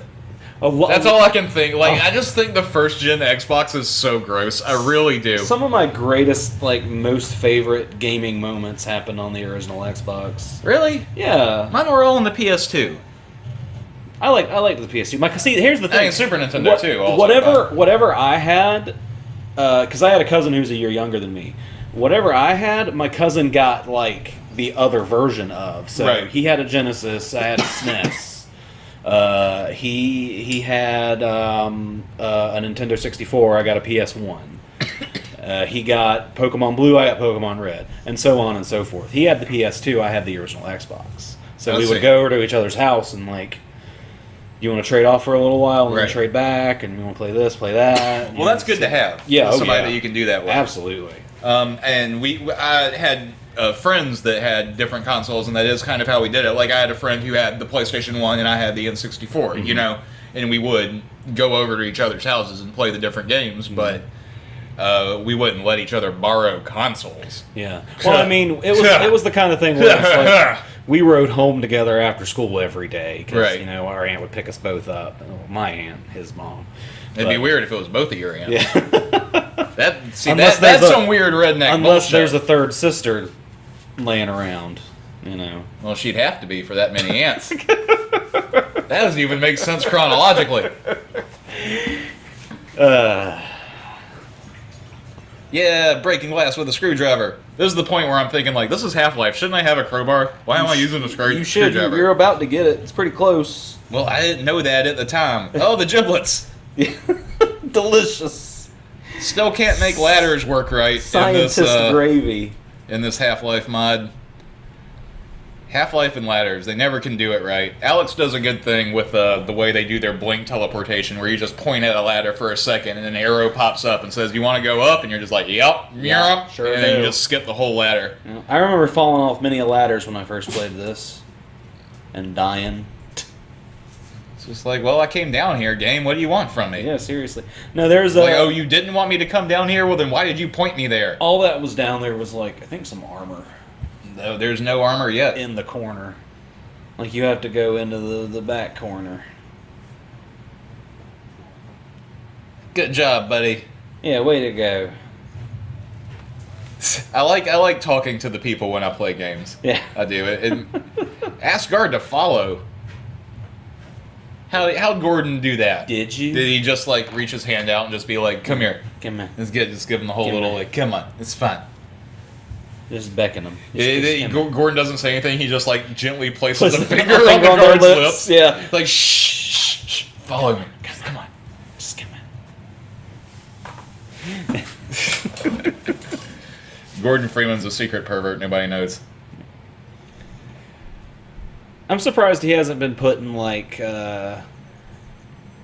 That's all I can think. Like, I just think the first gen Xbox is so gross. I really do. Some of my greatest, like, most favorite gaming moments happened on the original Xbox. Really? Yeah. Mine were all on the PS2. I like the PS2. See, here's the thing. And Super Nintendo too. Also, whatever I had, because I had a cousin who's a year younger than me. Whatever I had, my cousin got like the other version of. So he had a Genesis. I had a SNES. He had a Nintendo 64. I got a PS1. He got Pokemon Blue. I got Pokemon Red, and so on and so forth. He had the PS2. I had the original Xbox. So we would go over to each other's house and like. You want to trade off for a little while, and then trade back, and you want to play this, play that. Well, that's good to have. Yeah, somebody that you can do that with. Absolutely. And I had friends that had different consoles, and that is kind of how we did it. Like, I had a friend who had the PlayStation 1, and I had the N64, you know? And we would go over to each other's houses and play the different games, but we wouldn't let each other borrow consoles. Yeah. Well, I mean, it was the kind of thing where it's like, we rode home together after school every day because you know, our aunt would pick us both up. My aunt, his mom. It'd be weird if it was both of your aunts. Yeah. That's some weird redneck unless bullshit. There's a third sister laying around, you know. Well, she'd have to be for that many aunts. That doesn't even make sense chronologically. Yeah, breaking glass with a screwdriver. This is the point where I'm thinking, like, this is Half-Life. Shouldn't I have a crowbar? Why am I using a screwdriver? You should. You're about to get it. It's pretty close. Well, I didn't know that at the time. Oh, the giblets. Delicious. Still can't make ladders work right. Scientist gravy. In this Half-Life mod. Half-Life and ladders, they never can do it right. Alex does a good thing with the way they do their blink teleportation, where you just point at a ladder for a second, and an arrow pops up and says, "You want to go up?" And you're just like, "Yep, Yeah, sure and then do. you just skip the whole ladder. Yeah. I remember falling off many ladders when I first played this, and dying. It's just like, well, I came down here, game. What do you want from me? Yeah, seriously. No, there's Like, oh, you didn't want me to come down here? Well, then why did you point me there? all that was down there was like I think some armor No, there's no armor yet. in the corner. Like you have to go into the back corner. Good job, buddy. Yeah, way to go. I like talking to the people when I play games. Yeah. I do it. Ask Guard to follow. How'd Gordon do that? Did you? Did he just like reach his hand out and just be like, "Come here"? Come on. Just give him the whole Come little here. like, "Come on, it's fine." Just beckon them. Just Gordon doesn't say anything. He just like gently places Puts a a finger finger on the on their guard's lips. lips. Yeah. Like shh, follow me. Come on. Just come on. Gordon Freeman's a secret pervert. Nobody knows. I'm surprised he hasn't been put in like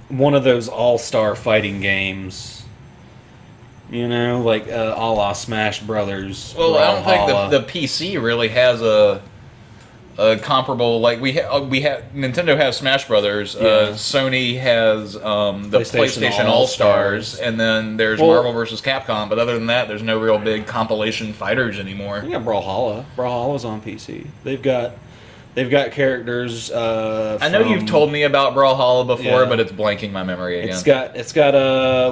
one of those all-star fighting games. You know, like a la Smash Brothers. Well, I don't Brawlhalla. think the PC really has a comparable, like we have Nintendo has Smash Brothers, Yeah. Sony has the PlayStation All Stars, and then there's Well- Marvel vs. Capcom. But other than that, there's no real big compilation fighters anymore. We got Brawlhalla. Brawlhalla's on PC. They've got characters. I know you've told me about Brawlhalla before, Yeah. but it's blanking my memory again. It's got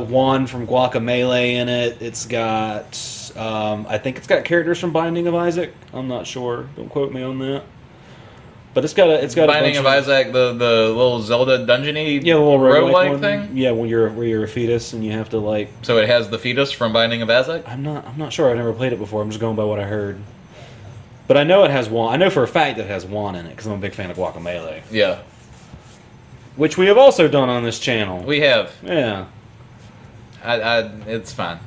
Juan from Guacamelee in it. It's got I think it's got characters from Binding of Isaac. I'm not sure. Don't quote me on that. But it's got Binding a of bunch Isaac, the little Zelda dungeony yeah, the little roguelike one. thing. Yeah, when you're a fetus and you have to like. So it has the fetus from Binding of Isaac. I'm not sure. I've never played it before. I'm just going by what I heard. But I know it has Juan. I know for a fact that it has Juan in it because I'm a big fan of Guacamelee, Yeah, which we have also done on this channel. we have. Yeah, It's fine.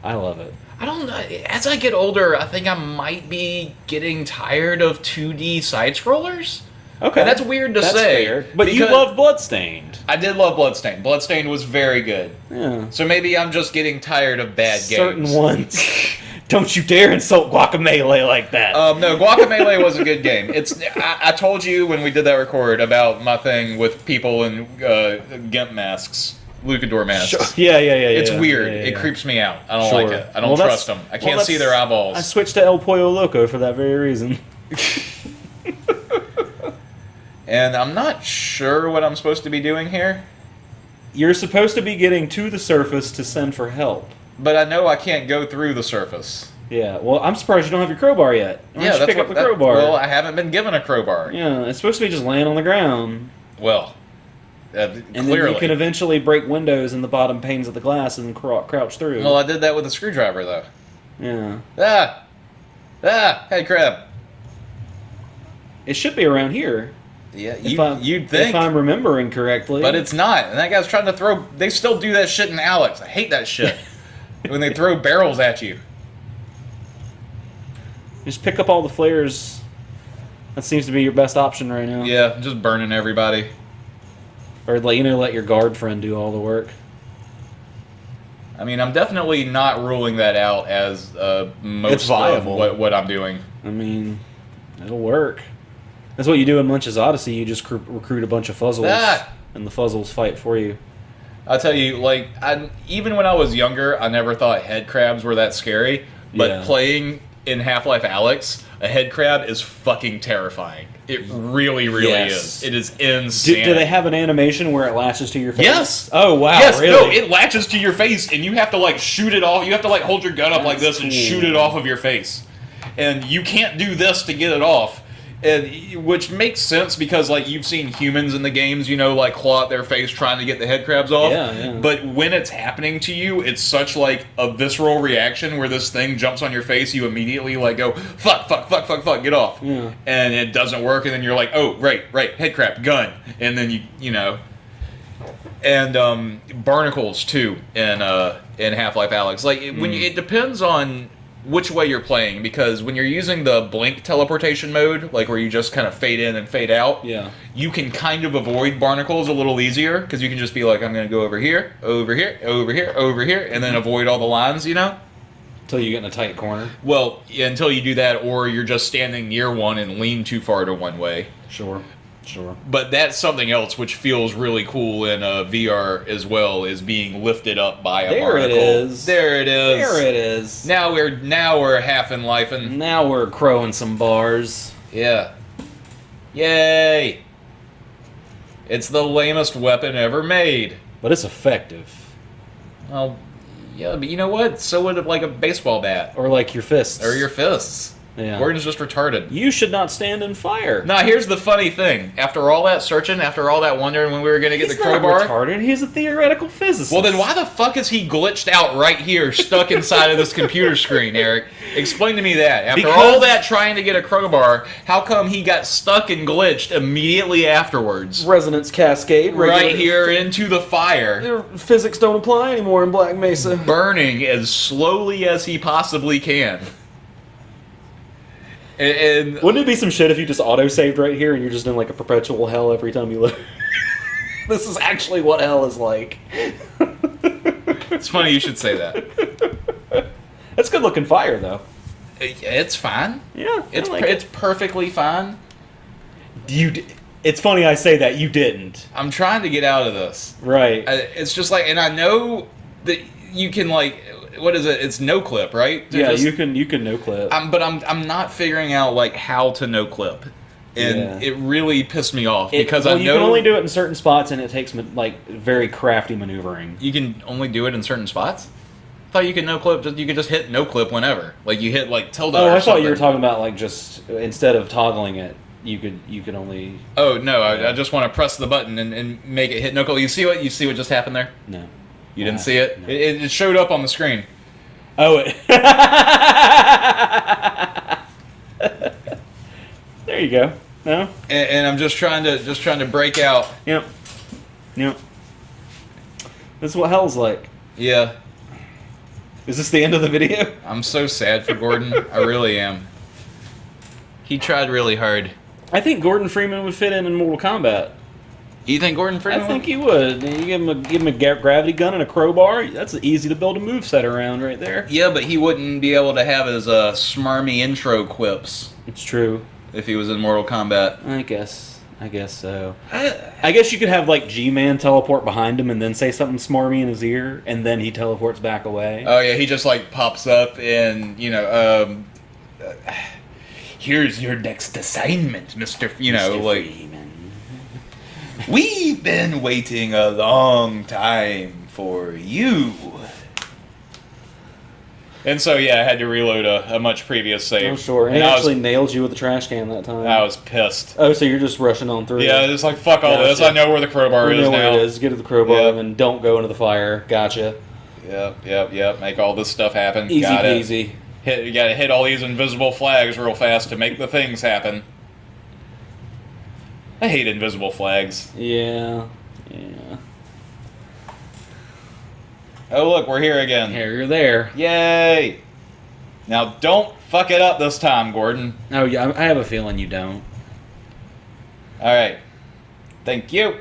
I love it. I don't know. As I get older, I think I might be getting tired of 2D side scrollers. Okay, And that's weird to That's say. fair. But you because love Bloodstained. I did love Bloodstained. Bloodstained was very good. Yeah, So maybe I'm just getting tired of bad certain games. ones. Don't you dare insult Guacamelee like that. No, Guacamelee was a good game. I told you when we did that record about my thing with people in Gimp masks, Lucador masks. Sure. Yeah. It's yeah, weird. yeah, yeah, It yeah. creeps me out. I don't Sure. like it. I don't Well, trust them. I can't see their eyeballs. I switched to El Pollo Loco for that very reason. And I'm not sure what I'm supposed to be doing here. You're supposed to be getting to the surface to send for help. But I know I can't go through the surface. Yeah, well, I'm surprised you don't have your crowbar yet. Why don't you pick up the crowbar? Well, I haven't been given a crowbar. Yeah, it's supposed to be just laying on the ground. Well, And clearly. then you can eventually break windows in the bottom panes of the glass and crouch through. Well, I did that with a screwdriver, though. Yeah. Hey, crab. It should be around here. Yeah, If you'd think. If I'm remembering correctly. But it's not. And that guy's trying to throw... They still do that shit in Alex. I hate that shit. When they throw barrels at you. Just pick up all the flares. That seems to be your best option right now. Yeah, just burning everybody. Or let your guard friend do all the work. I mean, I'm definitely not ruling that out as most It's viable. of what I'm doing. I mean, it'll work. That's what you do in Munch's Odyssey. You just recruit a bunch of fuzzles, and the fuzzles fight for you. I'll tell you, like, even when I was younger, I never thought head crabs were that scary. But Yeah. playing in Half-Life Alyx, a head crab is fucking terrifying. It really, really Yes. is. It is insane. Do they have an animation where it latches to your face? Yes. Oh wow. Yes, really? no, it latches to your face, and you have to, like, shoot it off. You have to, like, hold your gun up like That's this and cool. shoot it off of your face. And you can't do this to get it off. And, which makes sense because, like, you've seen humans in the games, you know, like, claw at their face trying to get the head crabs off. Yeah. But when it's happening to you, it's such, like, a visceral reaction where this thing jumps on your face, you immediately, like, go, fuck, get off. Yeah. And it doesn't work, and then you're like, oh, right, head crab, gun. And then you know... And barnacles too in Half-Life Alyx. Like when it depends on which way you're playing, because when you're using the blink teleportation mode, like where you just kind of fade in and fade out, you can kind of avoid barnacles a little easier, because you can just be like, I'm going to go over here, over here, over here, over here, and then avoid all the lines, you know? Until you get in a tight corner. Well, yeah, until you do that, or you're just standing near one and lean too far to one way. Sure. But that's something else which feels really cool in VR as well, is being lifted up by a barnacle. There it is. Now we're half in life, and now we're crowing some bars. Yeah. Yay! It's the lamest weapon ever made. But it's effective. Well, yeah, but you know what? So would like a baseball bat. Or like your fists. Or your fists. Yeah. Gordon's just retarded. You should not stand in fire. Now, here's the funny thing. After all that searching, after all that wondering when we were going to get the crowbar... He's not retarded. He's a theoretical physicist. Well, then why the fuck is he glitched out right here, stuck inside of this computer screen, Eric? Explain to me that. After all that trying to get a crowbar, how come he got stuck and glitched immediately afterwards? Resonance cascade. Right here into the fire. Physics don't apply anymore in Black Mesa. Burning as slowly as he possibly can. And wouldn't it be some shit if you just auto-saved right here and you're just in like a perpetual hell every time you look? This is actually what hell is like. It's funny you should say that. It's good looking fire though. It's fine. Yeah, it's perfectly fine. It's funny I say that, you didn't. I'm trying to get out of this. Right. It's just like, and I know that you can like, what is it? It's no clip, right? Yeah, you can no clip. But I'm not figuring out like how to no clip, and it really pissed me off because I know you can only do it in certain spots, and it takes like very crafty maneuvering. You can only do it in certain spots. I thought you could no clip. You could just hit no clip whenever. Like you hit like tilde. Oh, I thought you were talking about like just instead of toggling it, you could only. Oh no! I just want to press the button and make it hit no clip. You see what just happened there? No. You didn't see it? No. It showed up on the screen. Oh, there you go. No, and I'm just trying to break out. Yep. This is what hell's like. Yeah. Is this the end of the video? I'm so sad for Gordon. I really am. He tried really hard. I think Gordon Freeman would fit in Mortal Kombat. You think Gordon Freeman? I think he would. You give him a gravity gun and a crowbar. That's easy to build a moveset around right there. Yeah, but he wouldn't be able to have his smarmy intro quips. It's true. If he was in Mortal Kombat. I guess so. I guess you could have like G-Man teleport behind him and then say something smarmy in his ear, and then he teleports back away. Oh yeah, he just like pops up and here's your next assignment, Mr. Freeman. We've been waiting a long time for you. And so, yeah, I had to reload a much previous save. Oh, sure. And he actually nailed you with the trash can that time. I was pissed. Oh, so you're just rushing on through. Yeah, just like, fuck all this. I know where the crowbar is now. Where it is. Get to the crowbar and don't go into the fire. Gotcha. Yep. Make all this stuff happen. Easy peasy. You gotta hit all these invisible flags real fast to make the things happen. I hate invisible flags. Yeah. Oh, look, we're here again. Here, you're there. Yay! Now, don't fuck it up this time, Gordon. Oh, yeah, I have a feeling you don't. Alright. Thank you.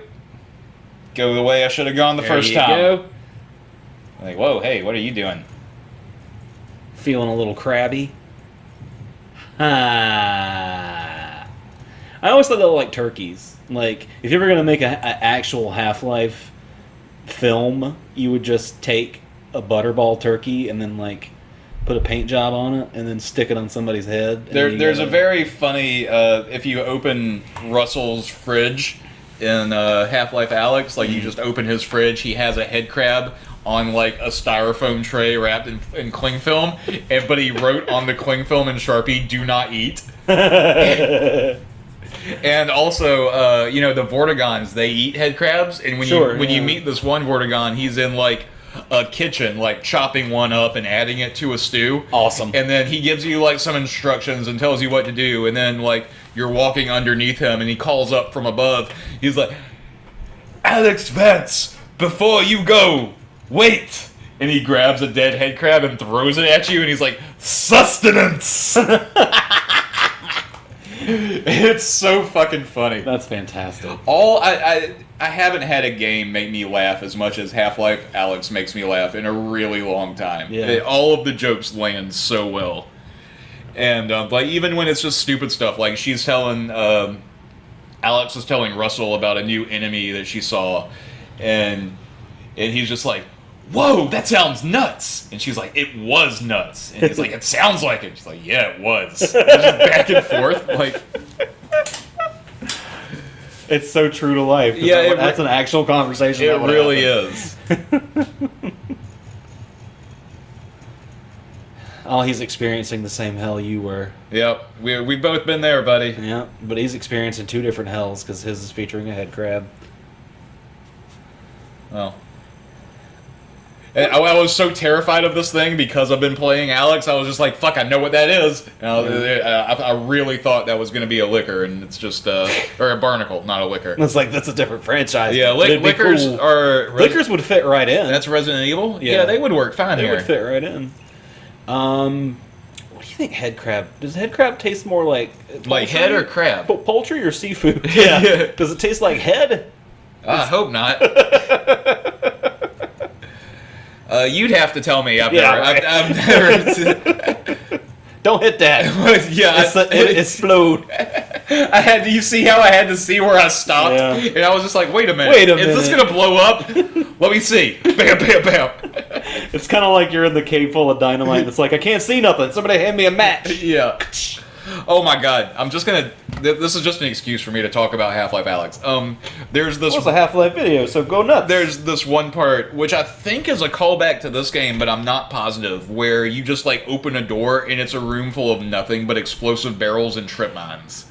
Go the way I should have gone the first time. There you go. Like, whoa, hey, what are you doing? Feeling a little crabby? I always thought they were like turkeys. Like, if you were going to make an actual Half-Life film, you would just take a butterball turkey and then, like, put a paint job on it and then stick it on somebody's head. There's a very funny, if you open Russell's fridge in Half-Life Alyx, like, you just open his fridge, he has a head crab on like a styrofoam tray wrapped in cling film, but he wrote on the cling film in Sharpie, "Do not eat." And also, the Vortigons, they eat head crabs, and when you meet this one Vortigon, he's in like a kitchen, like chopping one up and adding it to a stew. Awesome. And then he gives you like some instructions and tells you what to do, and then like you're walking underneath him, and he calls up from above. He's like, "Alex Vance, before you go, wait." and he grabs a dead head crab and throws it at you, and he's like, sustenance! It's so fucking funny. That's fantastic. I haven't had a game make me laugh as much as Half-Life Alyx makes me laugh in a really long time. Yeah. All of the jokes land so well. And like even when it's just stupid stuff, like she's telling Alex is telling Russell about a new enemy that she saw, and he's just like, "Whoa, that sounds nuts!" And she's like, "It was nuts." And he's like, "It sounds like it." She's like, "Yeah, it was." And just back and forth, like. It's so true to life. Yeah, that's an actual conversation. It really is. Oh, he's experiencing the same hell you were. Yep, we've both been there, buddy. Yeah, but he's experiencing two different hells because his is featuring a head crab. Well, and I was so terrified of this thing because I've been playing Alyx. I was just like, "Fuck, I know what that is." And I really thought that was going to be a liquor, and it's just or a barnacle, not a liquor. It's like that's a different franchise. Yeah, liquors cool. are liquors would fit right in. That's Resident Evil. Yeah, they would work fine they here. Would fit right in. What do you think head crab? Does head crab taste more like poultry? Head or crab? Poultry or seafood? Yeah. Does it taste like head? I hope not. You'd have to tell me. I've never. Don't hit that. Yeah, it explode. You see how I had to see where I stopped, and I was just like, "Wait a minute, is this gonna blow up? Let me see." Bam, bam, bam. It's kind of like you're in the cave full of dynamite. It's like I can't see nothing. Somebody hand me a match. Yeah. Oh my god! I'm just gonna. This is just an excuse for me to talk about Half-Life Alyx. There's this. What's a Half-Life video? So go nuts. There's this one part which I think is a callback to this game, but I'm not positive. Where you just like open a door and it's a room full of nothing but explosive barrels and trip mines,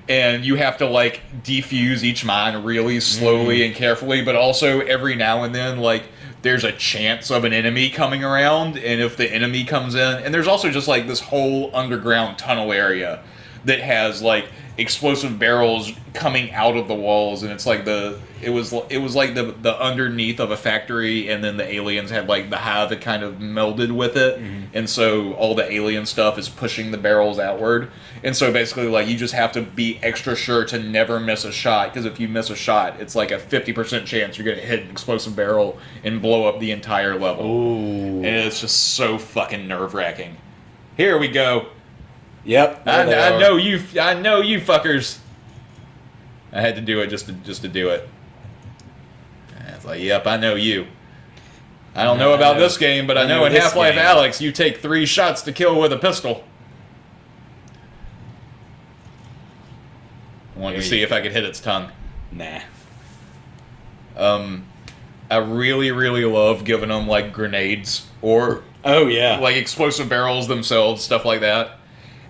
and you have to like defuse each mine really slowly and carefully, but also every now and then like. There's a chance of an enemy coming around, and if the enemy comes in, and there's also just like this whole underground tunnel area that has like explosive barrels coming out of the walls, and it's like it was like the underneath of a factory, and then the aliens had like the hive that kind of melded with it, and so all the alien stuff is pushing the barrels outward, and so basically like you just have to be extra sure to never miss a shot, because if you miss a shot, it's like a 50% chance you're gonna hit an explosive barrel and blow up the entire level. Ooh. And it's just so fucking nerve-wracking. Here we go. Yep. I know you fuckers. I had to do it just to do it. And it's like, yep, I know you. I don't know about this game, but I know in Half-Life Alyx you take 3 shots to kill with a pistol. I wanted to see if I could hit its tongue. Nah. I really, really love giving them like grenades or like explosive barrels themselves, stuff like that.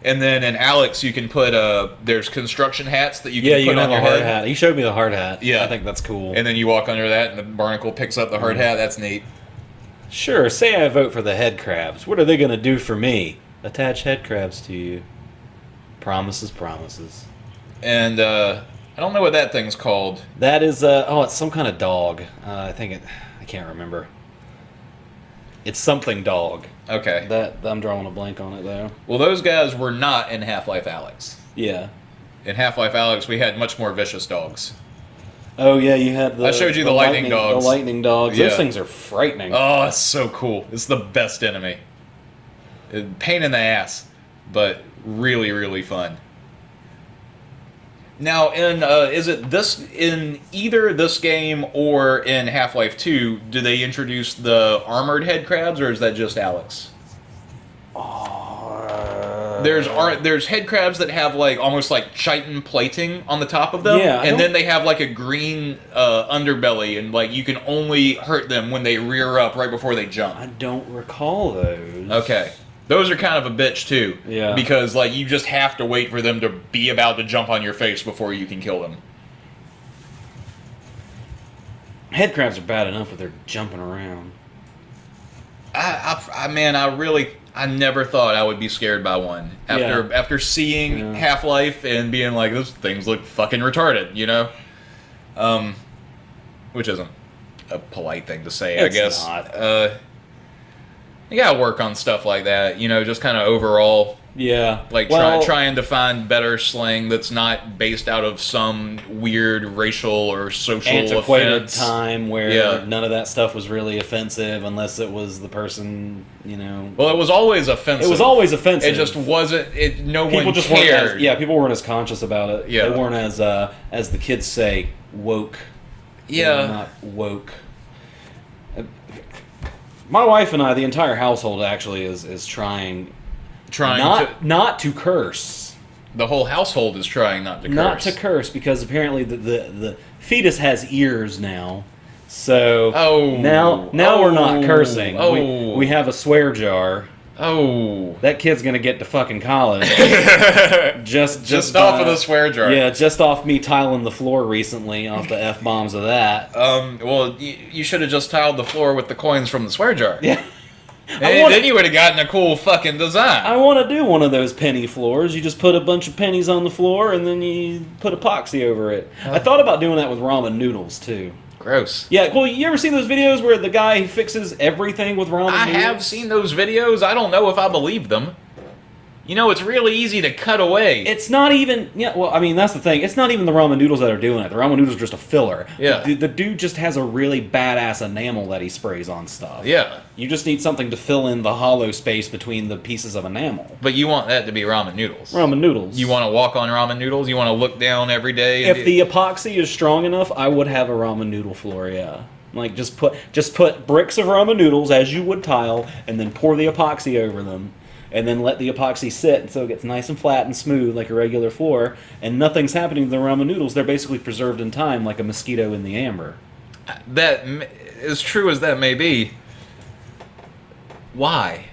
And then in Alyx, you can put there's construction hats that you can put on your hard head. Hat. He showed me the hard hat. Yeah, I think that's cool. And then you walk under that, and the barnacle picks up the hard hat. That's neat. Sure. Say I vote for the head crabs. What are they going to do for me? Attach head crabs to you. Promises, promises. And I don't know what that thing's called. That is it's some kind of dog. I can't remember. It's something dog. Okay. That I'm drawing a blank on it though. Well, those guys were not in Half-Life Alyx. Yeah. In Half-Life Alyx, we had much more vicious dogs. Oh yeah, you had the. I showed you the lightning dogs. The lightning dogs. Yeah. Those things are frightening. Oh, it's so cool. It's the best enemy. Pain in the ass, but really, really fun. Now, is it in either this game or in Half-Life 2? Do they introduce the Armored Headcrabs, or is that just Alyx? There's headcrabs that have like almost like chitin plating on the top of them, and then they have like a green underbelly, and like you can only hurt them when they rear up right before they jump. I don't recall those. Okay. Those are kind of a bitch too. Yeah. Because like you just have to wait for them to be about to jump on your face before you can kill them. Headcrabs are bad enough if they're jumping around. I never thought I would be scared by one after seeing Half-Life and being like, those things look fucking retarded, you know? Which isn't a polite thing to say, I guess. Not. You gotta work on stuff like that, just kind of overall, Yeah. like trying to find better slang that's not based out of some weird racial or social Antiquated offense. time where Yeah. none of that stuff was really offensive unless it was the person, Well, it was always offensive. It was always offensive. It just wasn't. No people one just cared. weren't as, people weren't as conscious about it. Yeah. They weren't as the kids say, woke. They were not woke. My wife and I, the entire household actually is trying not to curse. The whole household is trying not to curse. Not to curse because apparently the fetus has ears now. So now we're not cursing. We have a swear jar. Oh, that kid's gonna get to fucking college. just off of the swear jar. Yeah, just off me tiling the floor recently, off the F-bombs of that. Well, you should have just tiled the floor with the coins from the swear jar. Yeah. Then you would have gotten a cool fucking design. I want to do one of those penny floors. You just put a bunch of pennies on the floor and then you put epoxy over it. I thought about doing that with ramen noodles too. Gross. Yeah, well, you ever seen those videos where the guy fixes everything with ramen noodles? I have seen those videos. I don't know if I believe them. It's really easy to cut away. It's not even... Yeah, well, I mean, that's the thing. It's not even the ramen noodles that are doing it. The ramen noodles are just a filler. Yeah. The dude just has a really badass enamel that he sprays on stuff. Yeah. You just need something to fill in the hollow space between the pieces of enamel. But you want that to be ramen noodles. Ramen noodles. You want to walk on ramen noodles? You want to look down every day? If the epoxy is strong enough, I would have a ramen noodle floor, yeah. Like, just put bricks of ramen noodles as you would tile, and then pour the epoxy over them. And then let the epoxy sit so it gets nice and flat and smooth like a regular floor, and nothing's happening to the ramen noodles. They're basically preserved in time like a mosquito in the amber. That, as true as that may be, why?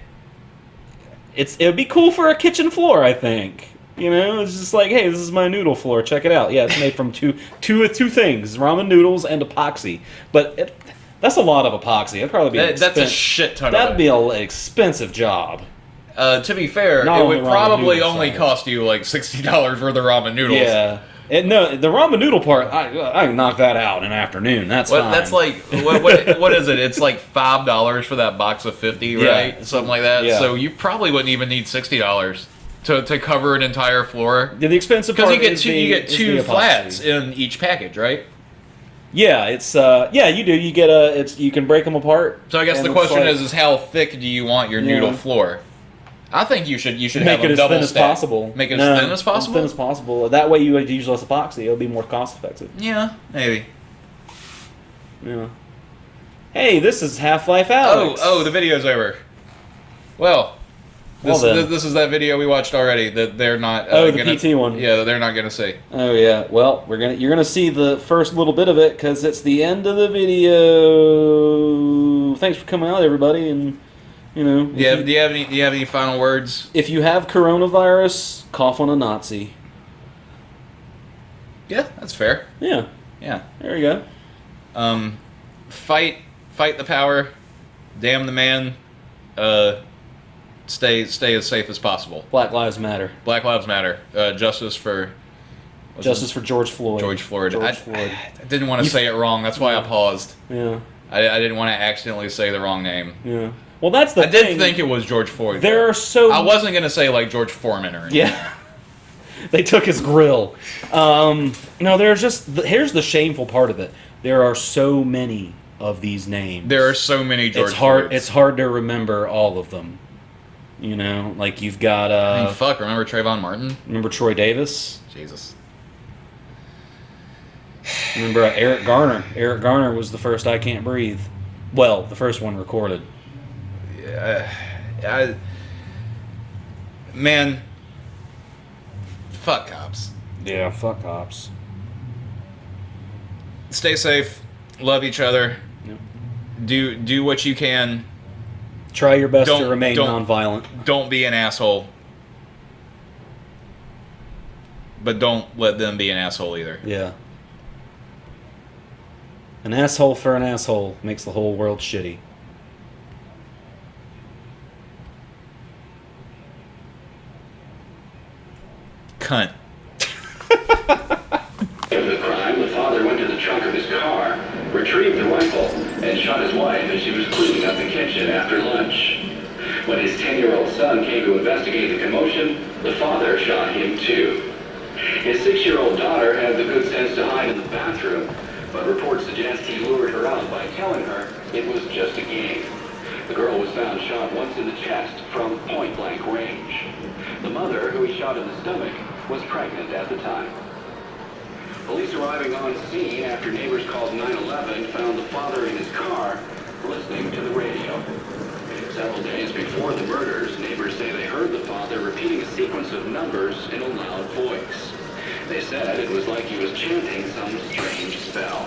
It would be cool for a kitchen floor, I think. It's just like, hey, this is my noodle floor. Check it out. Yeah, it's made from two things: ramen noodles and epoxy. But that's a lot of epoxy. It'd probably be that's a shit ton. That'd be an expensive job. To be fair, Not it would probably noodles, only cost you like $60 worth of ramen noodles. Yeah. No, the ramen noodle part, I can knock that out in an afternoon. That's fine. That's like, what is it? It's like $5 for that box of 50, right? Something like that. Yeah. So you probably wouldn't even need $60 to cover an entire floor. The expensive part because you get two the flats epoxy. in each package, right? Yeah, it's you do. You get you can break them apart. So I guess the question is how thick do you want your noodle floor? I think you should make have it a as double thin as stack. possible. Make it as thin as possible. As thin as possible. That way you would use less epoxy. It'll be more cost effective. Yeah, maybe. Yeah. Hey, this is Half-Life Alyx. Oh, the video's over. Well, this is that video we watched already that they're not. The PT one. Yeah, they're not gonna see. Oh yeah. Well, you're gonna see the first little bit of it because it's the end of the video. Thanks for coming out, everybody, and. Do you have any final words? If you have coronavirus, cough on a Nazi. Yeah, that's fair. Yeah. Yeah. There you go. Fight the power. Damn the man. Stay as safe as possible. Black Lives Matter. Black Lives Matter. Justice for George Floyd. George Floyd. Floyd. I didn't want to say it wrong. That's why I paused. Yeah. I didn't want to accidentally say the wrong name. Yeah. Well, that's the thing. I did think it was George Floyd. There are so... I wasn't going to say, like, George Foreman or anything. Yeah. They took his grill. No, there's just... Here's the shameful part of it. There are so many of these names. There are so many George Floyds. It's hard to remember all of them. Like you've got... remember Trayvon Martin? Remember Troy Davis? Jesus. Remember Eric Garner. Eric Garner was the first I Can't Breathe. Well, the first one recorded. Man, fuck cops. Yeah, fuck cops. Stay safe. Love each other. Yep. Do what you can. Try your best to remain nonviolent. Don't be an asshole. But don't let them be an asshole either. Yeah. An asshole for an asshole makes the whole world shitty. Cunt. Of the crime, the father went to the trunk of his car, retrieved the rifle, and shot his wife as she was cleaning up the kitchen after lunch. came to investigate the commotion, the father shot him too. His 6-year-old daughter had the good sense to hide in the bathroom, but reports suggest he lured her out by telling her it was just a game. The girl was found shot once in the chest from point-blank range. The mother, who he shot in the stomach, was pregnant at the time. Police arriving on scene after neighbors called 911 found the father in his car listening to the radio. Several days before the murders, neighbors say they heard the father repeating a sequence of numbers in a loud voice. They said it was like he was chanting some strange spell.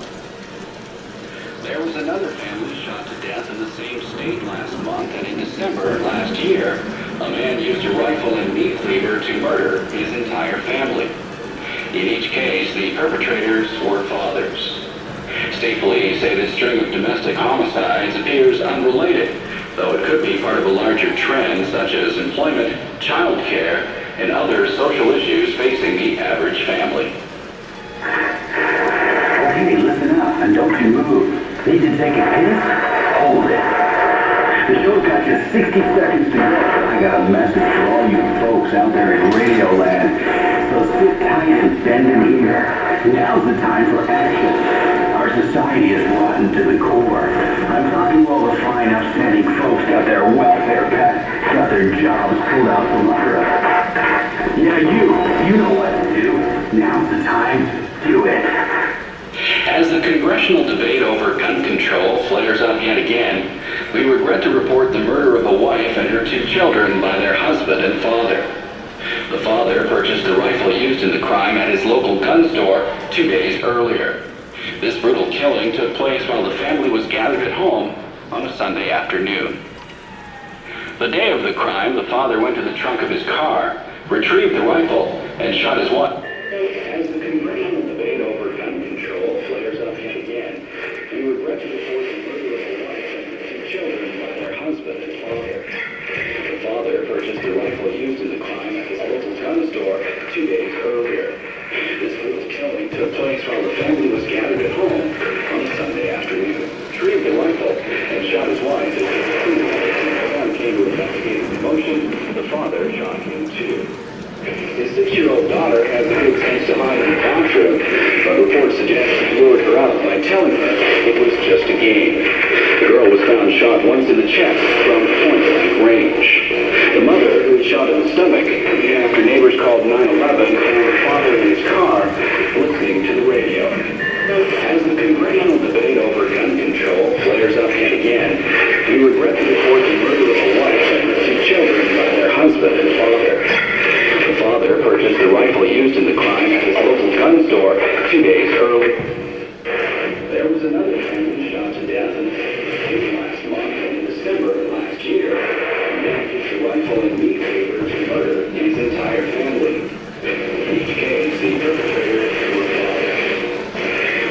There was another family shot to death in the same state last month, and in December last year, a man used a rifle and meat cleaver to murder his entire family. In each case, the perpetrators were fathers. State police say this string of domestic homicides appears unrelated, though it could be part of a larger trend such as employment, child care, and other social issues facing the average family. Okay, listen up and don't you move. Need to take a piss? Hold it. The show's got just 60 seconds to go. I got a message for all you folks out there in Radio Land. So sit tight and bend an ear. Now's the time for action. Our society is rotten to the core. I'm talking to all the fine, upstanding folks got their welfare pets, got their jobs pulled out from under us. Yeah, you know what to do. Now's the time. Do it. As the congressional debate over gun control flares up yet again, we regret to report the murder of a wife and her 2 children by their husband and father. The father purchased the rifle used in the crime at his local gun store 2 days earlier. This brutal killing took place while the family was gathered at home on a Sunday afternoon. The day of the crime, the father went to the trunk of his car, retrieved the rifle, and shot his wife. As the congressional debate over gun control flares up yet again, we regret to report the murder of a wife and her 2 children by their husband and father. The father purchased the rifle used in the crime at his local gun store 2 days earlier. This brutal killing took place while the family was gathered at home on a Sunday afternoon. Retrieved the rifle and shot his wife as his son came to investigate the commotion. The father shot him too. His 6-year-old daughter had the good sense to hide in the bathroom, but reports suggest he lured her out by telling her it was just a game. The girl was found shot once in the chest from point-blank range. The mother, who was shot in the stomach, after neighbors called 911, found the father in his car listening to the radio. As the congressional debate over gun control flares up yet again, we regret to report the murder of a wife and her 2 children by their husband and father. The father purchased the rifle used in the crime at his local gun store 2 days earlier. There was another family shot to death in last month, and in December last year, a man used a rifle and meat cleaver to murder his entire family. In each case, the perpetrators were fathers.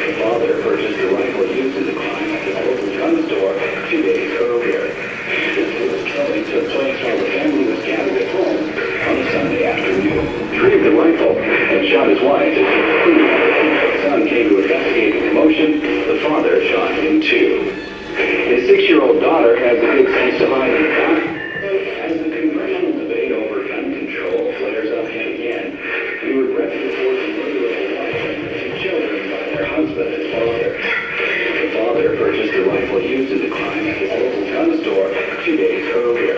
The father purchased the rifle used in the crime at his local gun store 2 days earlier. This brutal killing took place while the family was gathered at home on a Sunday afternoon. Retrieved the rifle and shot his wife as his son came to investigate the commotion. The father shot him too. His 6-year-old daughter had the good sense to hide in the bathroom. As the congressional debate over gun control flares up yet again, we regret to report the murder of a wife and her 2 children by their husband and father. The father purchased the rifle used in the crime at his local gun store 2 days earlier.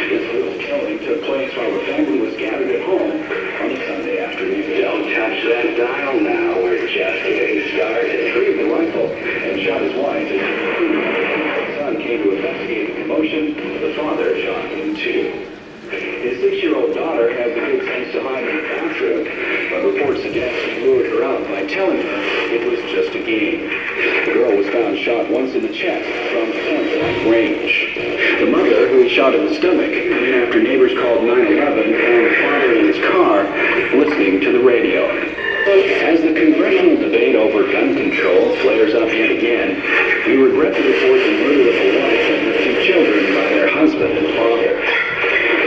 This brutal killing took place while the family was gathered at home on a Sunday afternoon. Don't touch that dial now, we're just getting started. Retrieved the rifle and shot his wife as his son came to investigate the commotion. The father shot him too. His 6-year-old daughter had the good sense to hide in the bathroom, but reports suggest he lured her out by telling her it was just a game. The girl was found shot once in the chest from point-blank range. The mother, who was shot in the stomach, and after neighbors called 911, found the father in his car listening to the radio. As the congressional debate over gun control flares up yet again, we regret to report the murder of a wife and her 2 children by their husband and father.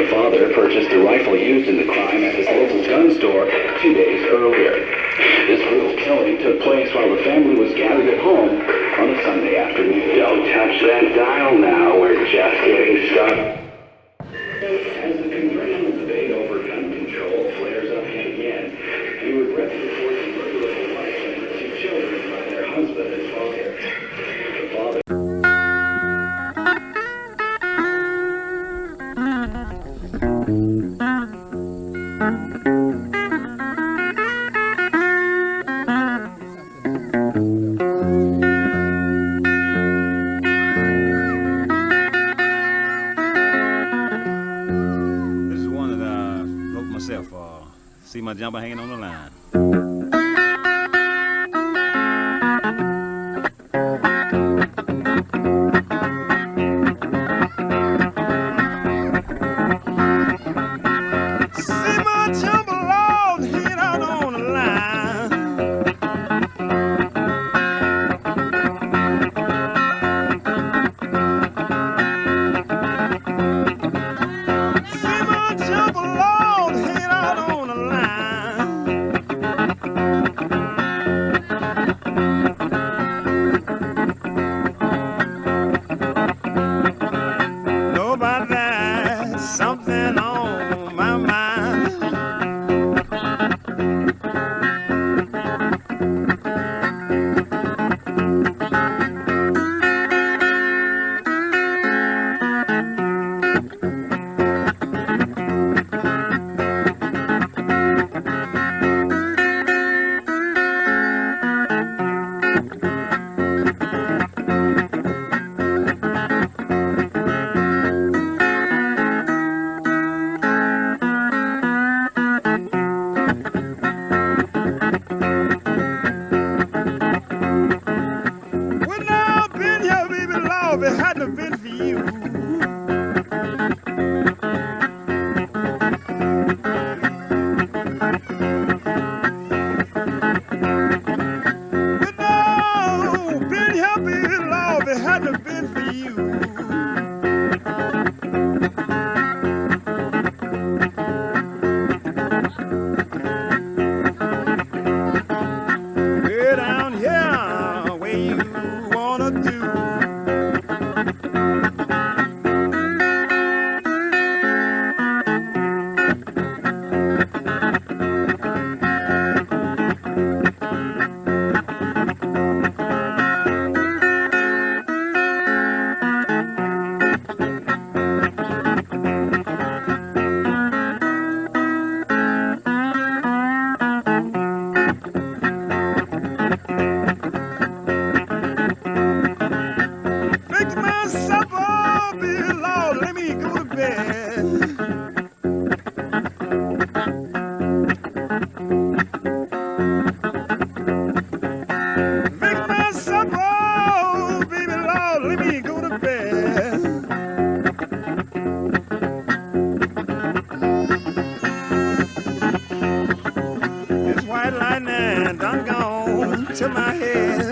The father purchased the rifle used in the crime at his local gun store 2 days earlier. This brutal killing took place while the family was gathered at home on a Sunday afternoon. Don't touch that dial now, we're just getting started. As the my jumper hanging on the line. See my jumper log hanging out on the line. See my jumper log hanging out on the line. Nobody that something on my mind. When I've been here, baby, Lord, if it hadn't have been for you. When I've been here, baby, Lord, if it hadn't have been for you. Way down here, where you wanna do. Fix myself up, baby, Lord, let me go to bed. Fix myself up, baby, Lord, let me go to bed. This white lightning done gone to my head.